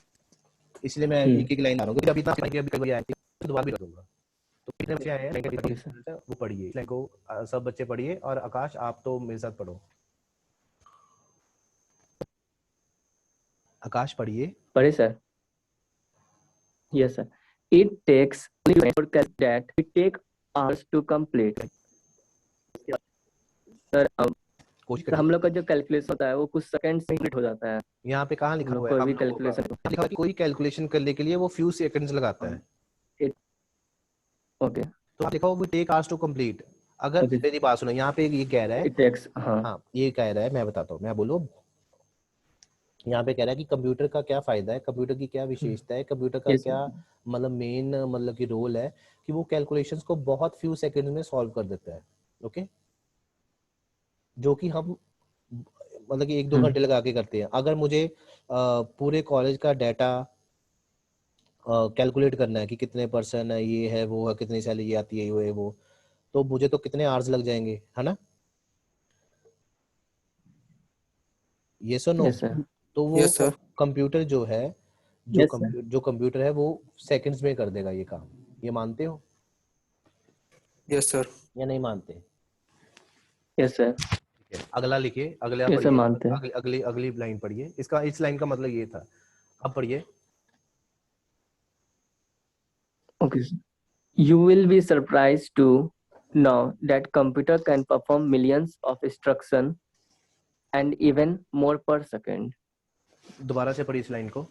इसलिए मैं एक एक लाइन आ रहा हूँ, अभी दोबारा भी कर दूंगा। तो कितने बच्चे आए हैं Okay, sir. वो पढ़िए, इस लाइन को सब बच्चे पढ़िए, और आकाश आप तो मेरे साथ पढ़ो। आकाश पढ़िए। Pare, sir. Yes, sir. It takes only for that it take hours to complete. Sir, कोशिश हम करिए। लोग का जो कैलकुलेशन होता है वो कुछ सेकंड में कंप्लीट हो जाता है। यहाँ पे कहाँ लिखा हम हुआ लोग है? कोई भी हम लोगों का कैलकुलेशन। लिखा है कि कोई कैलकुलेशन करने के लिए वो फ्यू सेकंड्स लगाता है। Okay. तो आप देखो वो टेक आवर्स टू कंप्लीट। अगर Okay. मेरी बात सुनो, यहाँ पे ये कह रहा है, It takes हाँ हाँ ये कह रहा है, मैं बताता हूँ, मैं बोलो, यहाँ पे कह रहा है कि कंप्यूटर का क्या फायदा है, कंप्यूटर की क्या विशेषता है, कंप्यूटर का Yes, क्या मतलब मेन मतलब की रोल है कि वो कैलकुलेशंस को बहुत फ्यू सेकंड में सॉल्व कर देता है। ओके, जो कि हम मतलब कि 1-2 घंटे लगा के करते हैं। अगर मुझे पूरे कॉलेज का डाटा कैलकुलेट करना है कि कितने परसेंट है, ये है वो है, कितनी सैलरी आती है, वो है वो, तो मुझे तो कितने आवर्स लग जाएंगे, है ना? ये सो नो। yes, sir. तो वो Yes, sir. कंप्यूटर जो है, Yes, sir. जो कंप्यूटर है वो सेकंड्स में कर देगा ये काम। ये मानते हो Yes, sir. या नहीं मानते? Yes, sir. ठीक है, अगला लिखिए, अगला Yes, sir, पढ़िए, मानते हैं। अगली अगली लाइन पढ़िए। इसका इस लाइन का मतलब ये था। अब पढ़िए। Okay, sir. You will be surprised to know that computer can perform millions of instructions and even more per second. दोबारा से पढ़िए इस लाइन को।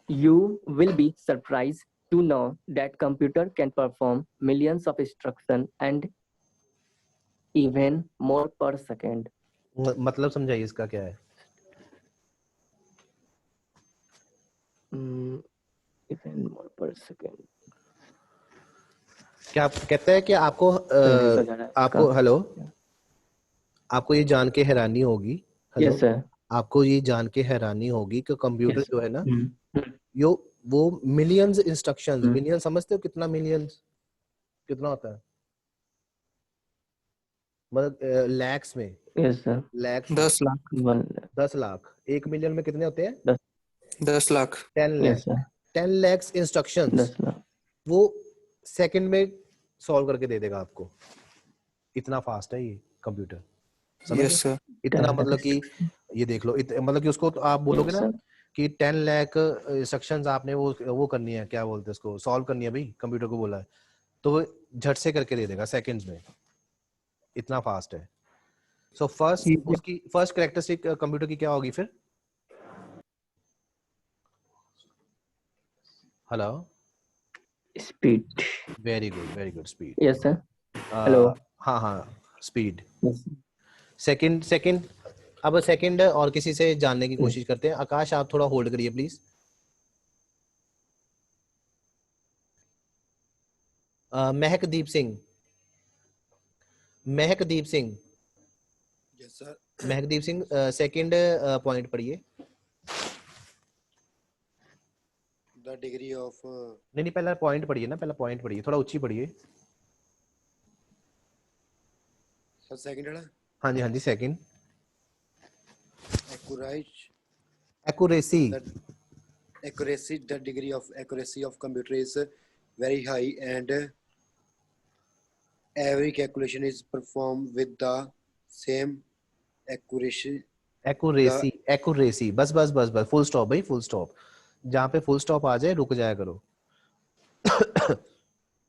You will be surprised to know that computer can perform millions of instructions and even more per second. मतलब समझाइए इसका क्या है? Even more per second. क्या कहता है कि आपको आपको हेलो, आपको ये जान के हैरानी होगी, हेलो, Yes, sir. आपको ये जान के हैरानी होगी कि कंप्यूटर Yes. जो है ना, वो मिलियंस इंस्ट्रक्शंस, मिलियन समझते हो कितना? मिलियंस कितना होता है? मतलब लैक्स में, Yes, sir. Lakhs 10 lakh 10 lakh. 1 million में कितने होते हैं? 10 lakh 10 Yes, lakh. sir. 10 lakh instructions 10 lakh. वो सेकंड में सॉल्व करके दे देगा आपको। इतना फास्ट है ये कंप्यूटर, समझ Yes, sir. इतना मतलब कि ये देख लो, मतलब कि उसको तो आप बोलोगे Yes, ना sir. कि 10 लाख इंस्ट्रक्शंस आपने वो करनी है, क्या बोलते हैं उसको, सॉल्व करनी है भाई, कंप्यूटर को बोला है, तो वो झट से करके दे देगा सेकंड्स में, इतना फास्ट है। सो फर्स्ट उसकी फर्स्ट कैरेक्टरिस्टिक कंप्यूटर की क्या होगी फिर? Hello, Speed. Very good, speed. Yes, sir. Hello. हाँ हाँ, स्पीड। Yes. सेकंड अब सेकंड और किसी से जानने की कोशिश करते हैं। आकाश आप थोड़ा होल्ड करिए please. Mehakdeep Singh, Mehakdeep Singh, Yes, sir. Mehakdeep Singh second point पढ़िए। The degree of नहीं पहला पॉइंट पढ़िए ना, पहला पॉइंट पढ़िए, थोड़ा ऊंची पढ़िए। second है हाँ जी second. accuracy. Accuracy, The degree of accuracy of computer is very high and every calculation is performed with the same accuracy. Accuracy, बस फुल स्टॉप भाई, फुल स्टॉप। जहाँ पे फुल स्टॉप आ जाए रुक जाया करो।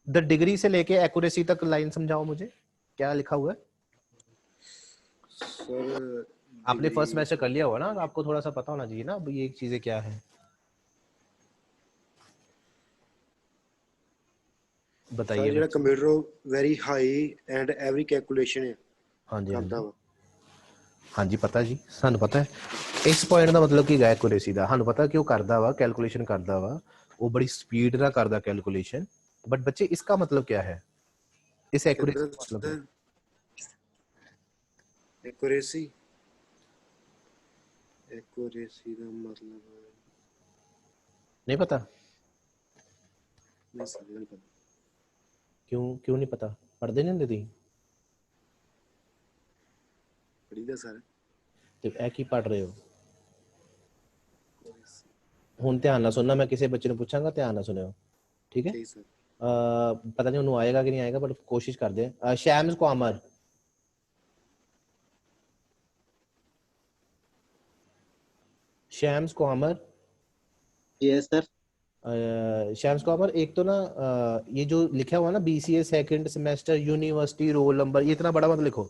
द डिग्री से लेके एक्यूरेसी तक लाइन समझाओ मुझे, क्या लिखा हुआ है? Sir, आपने फर्स्ट सेमेस्टर कर लिया होगा ना, आपको थोड़ा सा पता होना चाहिए ना ये चीजें क्या है। बताइए। ਜਿਹੜਾ computer very high and every calculation है। हाँ जी पता जी, ਸਾਨੂੰ ਪਤਾ ਹੈ। ਇਸ ਪੁਆਇੰਟ ਦਾ ਮਤਲਬ ਕੀ ਹੈ ਐਕੂਰੇਸੀ ਦਾ, ਸਾਨੂੰ ਪਤਾ ਕਿਉਂ ਕਰਦਾ ਵਾ, ਕੈਲਕੂਲੇਸ਼ਨ ਕਰਦਾ ਵਾ, ਉਹ ਬੜੀ ਸਪੀਡ ਨਾਲ ਕਰਦਾ ਕੈਲਕੂਲੇਸ਼ਨ। बट बच्चे इसका मतलब क्या है? इस एक्यूरेसी का मतलब एक्यूरेसी का मतलब नहीं पता? नहीं सर, नहीं पता। क्यों नहीं पता? पढ़ते नहीं ਹੁੰਦੇ ਤੁਸੀਂ? पढ़ीदा सर। ਤੇ ਇਹ ਕੀ ਪढ़ ਰਹੇ ਹੋ? ਹੁਣ ਧਿਆਨ ਨਾਲ ਸੁਣਨਾ, ਮੈਂ ਕਿਸੇ ਬੱਚੇ ਨੂੰ ਪੁੱਛਾਂਗਾ, ਧਿਆਨ ਨਾਲ ਸੁਣਿਓ, ठीक है। जी सर। पता नहीं उन्होंने आएगा कि नहीं आएगा, पर कोशिश कर दे। Shams Qamar, Shams Qamar, yes sir. शैम्स कॉमर, एक तो ना ये जो लिखा हुआ ना BCA second semester university roll number, ये इतना बड़ा मत लिखो।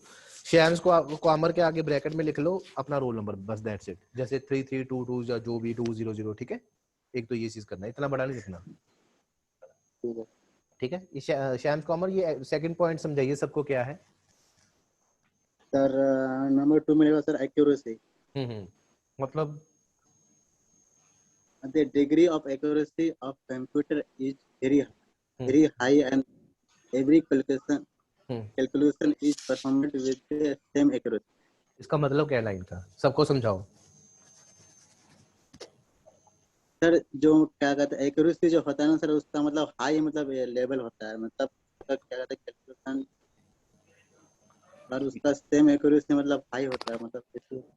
शैम्स कॉमर के आगे ब्रैकेट में लिख लो अपना रोल नंबर, बस दैट्स इट। जैसे 3322 या जो भी 200, ठीक है। एक तो ये चीज करना है, इतना बड़ा नहीं लिखना, ठीक है। ये शैम्स कॉमर, ये सेकंड पॉइंट समझाइए सबको क्या है। सर नंबर 2 मिलेगा सर एक्यूरेसी। मतलब The degree of accuracy of computer is very high and every calculation is performed with the same accuracy. इसका मतलब क्या है लाइन का, सबको समझाओ। सर जो क्या कहते हैं एक्यूरेसी जो होता है ना सर, उसका मतलब हाई मतलब लेवल होता है, मतलब क्या कहते हैं कैलकुलेशन, और उसका सेम एक्यूरेसी मतलब हाई होता है, मतलब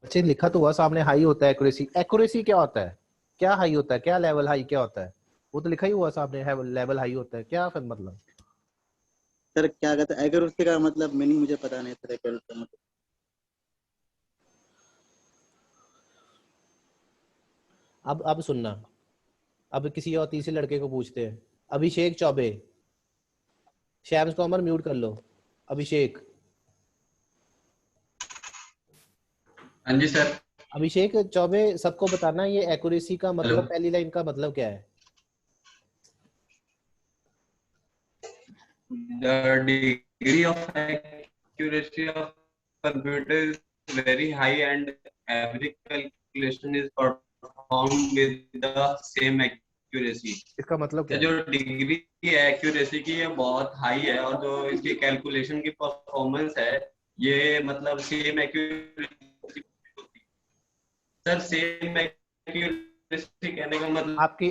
बच्चे लिखा तो हुआ सामने हाई होता है एक्यूरेसी। एक्यूरेसी क्या होता है, क्या हाई होता है, क्या लेवल हाई क्या होता है, वो तो लिखा ही हुआ सामने है, लेवल हाई होता है, क्या फिर मतलब। सर क्या कहते हैं एक्यूरेसी का मतलब मीनिंग मुझे पता नहीं सर, एक्यूरेसी का मतलब। अब सुनना, अब किसी और तीसरे लड़के को पूछते हैं। अभिषेक चौबे, शैम्स कॉमर म्यूट कर लो। अभिषेक, हाँ जी सर। अभिषेक चौबे, सबको बताना ये एक्यूरेसी का मतलब, हेलो। पहली लाइन का मतलब क्या है। The degree of accuracy of computer is very high and every calculation is performed with the same accuracy. इसका मतलब क्या है। जो डिग्री है एक्यूरेसी की, ये बहुत हाई है, और जो इसकी कैलकुलेशन की परफॉर्मेंस है, ये मतलब same accuracy. Sir same accuracy कहने का मतलब आपकी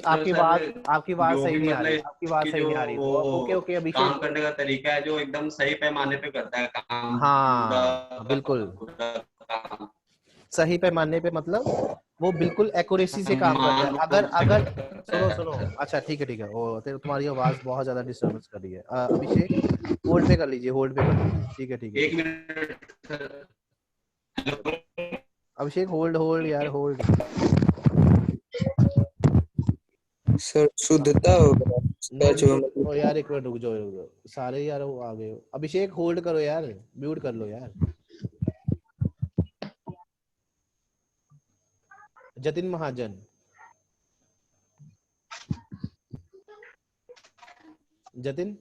बात जो सही भी नहीं आ रही, मतलब आपकी बात सही जो नहीं आ रही। वो ओके काम अभिषेक, करने का तरीका है, जो एकदम सही पैमाने पे करता है काम, हाँ बिल्कुल काम सही पैमाने पे, मतलब वो बिल्कुल एक्यूरेसी से काम करता है। मान अगर रूप से अगर करता सुनो है। सुनो, अच्छा ठीक है, वो तुम्हारी आवाज बहुत ज्यादा डिस्टर्बेंस कर रही है। अभिषेक होल्ड पे कर लीजिए, होल्ड पे कर लीजिए, ठीक है एक मिनट। अभिषेक होल्ड होल्ड यार होल्ड। सर शुद्धता होगा नो इसका जो ओ यार एक मिनट रुक जाओ, सारे यार वो आ गए हो। अभिषेक होल्ड करो यार, म्यूट कर लो यार। जतिन महाजन, जतिन,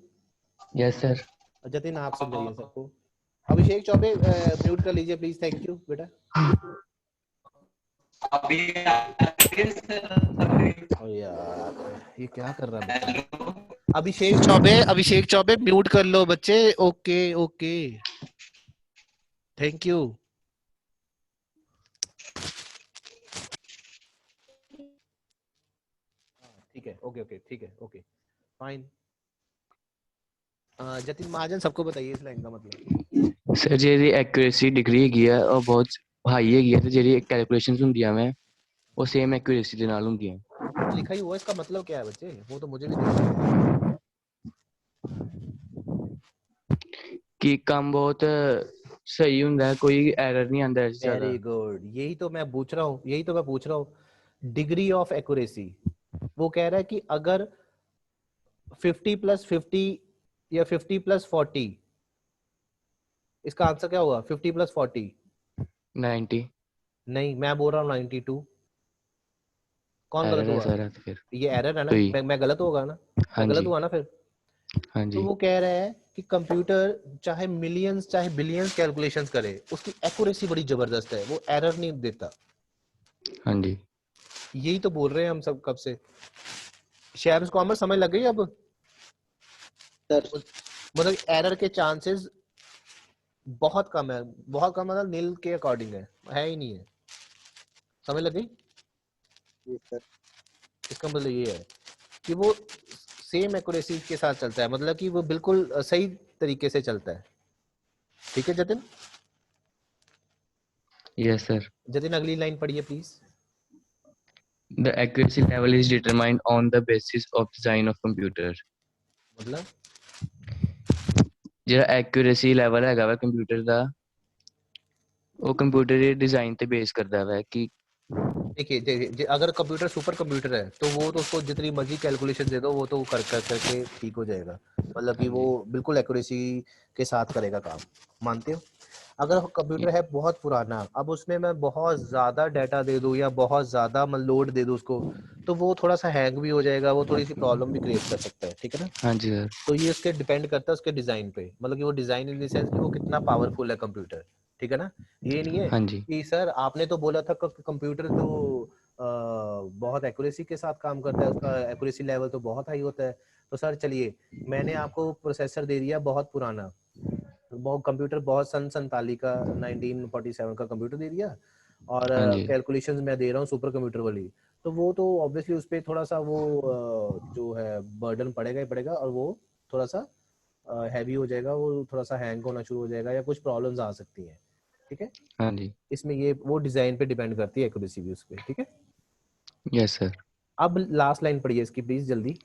Yes, sir. जतिन आप समझाइए सबको। अभिषेक चौबे म्यूट कर लीजिए प्लीज, थैंक यू बेटा। अभी ओ यार ये क्या कर रहा है बच्चा। अभिषेक चौबे म्यूट कर लो बच्चे। Okay thank you. ठीक है ओके फाइन। जतिन महाजन सबको बताइए इस लाइन का मतलब। सर जी एक्यूरेसी डिग्री हैगी है और बहुत हाई हैगी है, तो जी कैलकुलेशंस ਹੁੰਦੀਆਂ मैं वो सेम एक्यूरेसी ਦੇ ਨਾਲ ਹੁੰਦੀਆਂ। वो तो लिखा ही हुआ, इसका मतलब क्या है बच्चे, वो तो मुझे भी नहीं। कि काम बहुत सही ਹੁੰਦਾ है, कोई एरर नहीं आंदा ऐसे ज्यादा। वेरी गुड, यही तो मैं पूछ रहा हूँ, डिग्री ऑफ एक्यूरेसी। वो कह रहा है कि अगर 50+50 या 50+40, इसका आंसर क्या होगा 50+40। 90 नहीं मैं बोल रहा हूँ 92। कौन गलत एरर है हुआ, सर फिर ये एरर है ना, तो ही। मैं गलत होगा ना, हाँ मैं गलत जी हुआ ना फिर। हाँ तो जी वो कह रहा है कि कंप्यूटर चाहे मिलियंस चाहे बिलियंस कैलकुलेशंस करे, उसकी एक्यूरेसी बड़ी जबरदस्त है, वो एरर नहीं देता। हाँ जी यही तो बोल रहे हैं हम सब कब से। शैम्स कॉमर्स समझ लग गई अब, सर मतलब एरर के चांसेस बहुत कम है, बहुत कम मतलब नील के अकॉर्डिंग है ही नहीं है। समझ लग गई। जी सर। इसका मतलब ये है कि वो सेम एक्यूरेसी के साथ चलता है, मतलब कि वो बिल्कुल सही तरीके से चलता है। ठीक है जतिन। Yes sir. जतिन अगली लाइन पढ़िए please. The accuracy level is determined on the basis of design of computer. मतलब ਜਿਹੜਾ accuracy level ਹੈਗਾ ਵਾ ਕੰਪਿਊਟਰ ਦਾ ਉਹ ਕੰਪਿਊਟਰ ਦੇ ਡਿਜ਼ਾਈਨ ਤੇ ਬੇਸ ਕਰਦਾ ਵਾ ਕਿ देखिए अगर कंप्यूटर सुपर कंप्यूटर है तो वो तो उसको जितनी मर्जी कैलकुलेशन दे दो वो तो करके ठीक हो जाएगा, मतलब कि वो बिल्कुल एक्यूरेसी के साथ करेगा काम, मानते हो? अगर कंप्यूटर है बहुत पुराना, अब उसमें मैं बहुत ज्यादा डाटा दे दूं या बहुत ज्यादा लोड दे दूं उसको, तो वो थोड़ा सा हैंग भी हो जाएगा, वो थोड़ी सी प्रॉब्लम भी क्रिएट कर सकता है, ठीक है ना? हाँ जी सर। तो ये उसके डिपेंड करता है उसके डिजाइन पे, मतलब कि वो डिजाइन इन द सेंस कि वो कितना पावरफुल है कंप्यूटर, ठीक है ना? ये नहीं है हाँ जी। कि सर आपने तो बोला था कंप्यूटर तो बहुत एक्यूरेसी के साथ काम करता है, उसका एक्यूरेसी लेवल तो बहुत हाई होता है, तो सर चलिए मैंने आपको प्रोसेसर दे दिया बहुत पुराना, बहुत कंप्यूटर बहुत सन 47 का 1947 का कंप्यूटर दे दिया, और हाँ जी। कैलकुलेशंस मैं दे रहा हूँ सुपर कंप्यूटर वाली, तो वो तो ऑब्वियसली उस पर थोड़ा सा वो जो है बर्डन पड़ेगा ही पड़ेगा, और वो थोड़ा सा हैवी हो जाएगा, वो थोड़ा सा हैंग होना शुरू हो जाएगा या कुछ प्रॉब्लम्स आ सकती हैं, ठीक है? हाँ जी। इसमें ये वो डिजाइन पे डिपेंड करती है एक्यूरेसी भी उस पे, ठीक है? Yes sir. अब लास्ट लाइन पढ़िए इसकी प्लीज जल्दी।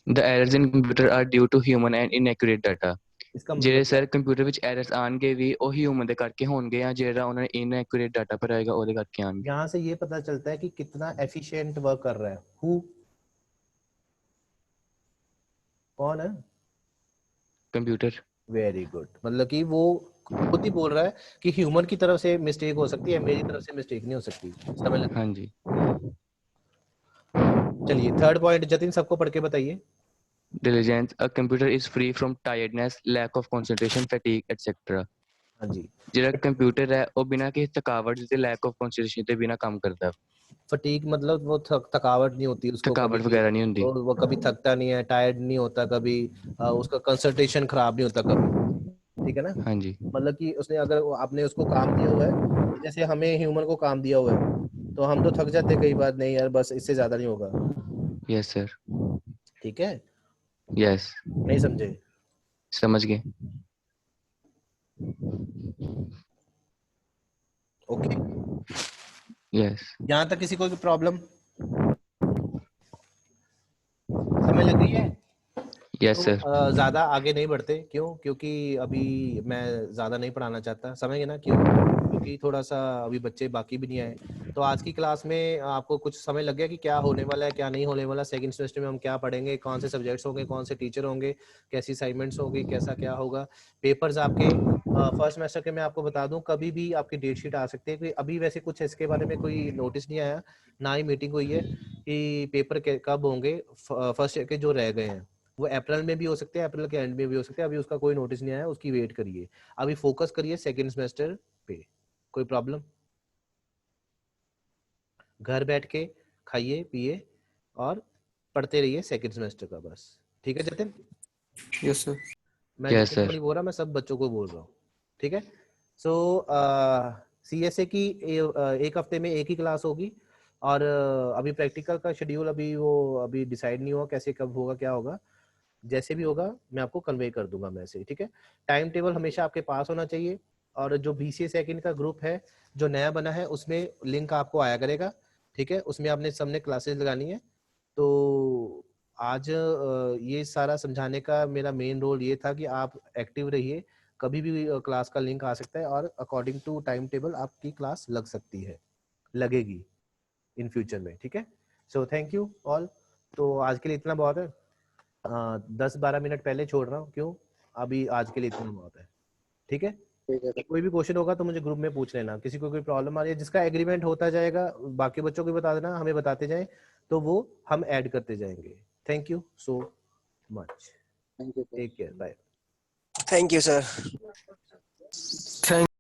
The errors in computer are due to human and inaccurate data. इसका ਜਿਹੜੇ मतलब ਸਰ ਕੰਪਿਊਟਰ ਵਿੱਚ ਐਰਰਸ ਆਣਗੇ ਵੀ ਉਹ ਹਿਊਮਨ ਦੇ ਕਰਕੇ ਹੋਣਗੇ ਜਾਂ ਜਿਹੜਾ ਉਹਨਾਂ ਨੇ ਇਨਐਕੂਰੇਟ ਡਾਟਾ ਭਰਾਏਗਾ ਉਹਦੇ ਕਰਕੇ ਆਣਗੇ। यहाँ से ये पता चलता है कि कितना एफिशिएंट वर्क कर रहा है, हु कौन है? कंप्यूटर। वेरी गुड, मतलब कि वो खुद ही बोल रहा है कि ह्यूमन की तरफ से मिस्टेक हो सकती है, मेरी तरफ से मिस्टेक नहीं हो सकती, समझ लग? हाँ जी। चलिए थर्ड पॉइंट जतिन सबको पढ़ के बताइए। Diligence, a computer is free from tiredness, lack of concentration, fatigue, etc. हाँ जी। ਜਿਹੜਾ ਕੰਪਿਊਟਰ ਹੈ ਉਹ ਬਿਨਾਂ ਕਿਸੇ ਥਕਾਵਟ ਤੇ lack of concentration ਤੇ ਬਿਨਾਂ ਕੰਮ करता। फटीग मतलब वो थकावट नहीं होती उसको, थकावट कभी वगैरह नहीं होती। वो कभी थकता नहीं है, टायर्ड नहीं होता कभी, उसका कंसंट्रेशन खराब नहीं होता कभी, ठीक है ना? हाँ जी। मतलब कि उसने अगर आपने उसको काम दिया हुआ है, जैसे हमें ह्यूमन को काम दिया हुआ है तो हम तो थक जाते कई बार, नहीं यार बस इससे ज्यादा नहीं होगा, यस सर। ठीक है? यस। नहीं समझे? समझ गए। ओके। यस। यहाँ तक किसी को भी प्रॉब्लम समझ लग गई है? यस तो सर। ज्यादा आगे नहीं बढ़ते, क्यों? क्योंकि अभी मैं ज्यादा नहीं पढ़ाना चाहता, समझ गए ना क्यों? क्योंकि थोड़ा सा अभी बच्चे बाकी भी नहीं आए, तो आज की क्लास में आपको कुछ समझ लग गया कि क्या होने वाला है क्या नहीं होने वाला, सेकंड सेमेस्टर में हम क्या पढ़ेंगे, कौन से सब्जेक्ट्स होंगे, कौन से टीचर होंगे, कैसी असाइनमेंट्स होगी, कैसा क्या होगा, पेपर्स आपके फर्स्ट सेमेस्टर के मैं आपको बता दूं कभी भी आपकी डेट शीट आ सकती है, कि अभी वैसे कुछ इसके बारे में कोई नोटिस नहीं आया, ना ही मीटिंग हुई है कि पेपर कब होंगे फर्स्ट ईयर के जो रह गए हैं, वो अप्रैल में भी हो सकते हैं, अप्रैल के एंड में भी हो सकते हैं, अभी उसका कोई नोटिस नहीं आया, उसकी वेट करिए, अभी फोकस करिए सेकंड सेमेस्टर पे। कोई प्रॉब्लम? घर बैठ के खाइए पिए और पढ़ते रहिए सेकंड सेमेस्टर का, बस, ठीक है जतिन? Yes sir. मैं Yes, जतिन को sir. नहीं बोल रहा, मैं सब बच्चों को बोल रहा हूँ, ठीक है? सो सीएसए की एक हफ्ते में एक ही क्लास होगी, और अभी प्रैक्टिकल का शेड्यूल अभी डिसाइड नहीं हुआ कैसे कब होगा क्या होगा, जैसे भी होगा मैं आपको कन्वे कर दूंगा मैसेज, ठीक है? टाइम टेबल हमेशा आपके पास होना चाहिए, और जो बीसीए सेकंड का ग्रुप है जो नया बना है उसमें लिंक आपको आया करेगा, ठीक है? उसमें आपने सबने क्लासेस लगानी है। तो आज ये सारा समझाने का मेरा मेन रोल ये था कि आप एक्टिव रहिए, कभी भी क्लास का लिंक आ सकता है, और अकॉर्डिंग टू टाइम टेबल आपकी क्लास लग सकती है, लगेगी इन फ्यूचर में, ठीक है? So thank you all. तो आज के लिए इतना बहुत है, 10-12 मिनट पहले छोड़ रहा हूँ, क्यों? अभी आज के लिए इतना बहुत है, ठीक है? ठीक है सर। कोई भी क्वेश्चन होगा तो मुझे ग्रुप में पूछ लेना, किसी को कोई प्रॉब्लम आ रही है, जिसका एग्रीमेंट होता जाएगा बाकी बच्चों को भी बता देना, हमें बताते जाएं तो वो हम ऐड करते जाएंगे। Thank you so much, thank you sir. Take care, bye. Thank you sir. Thank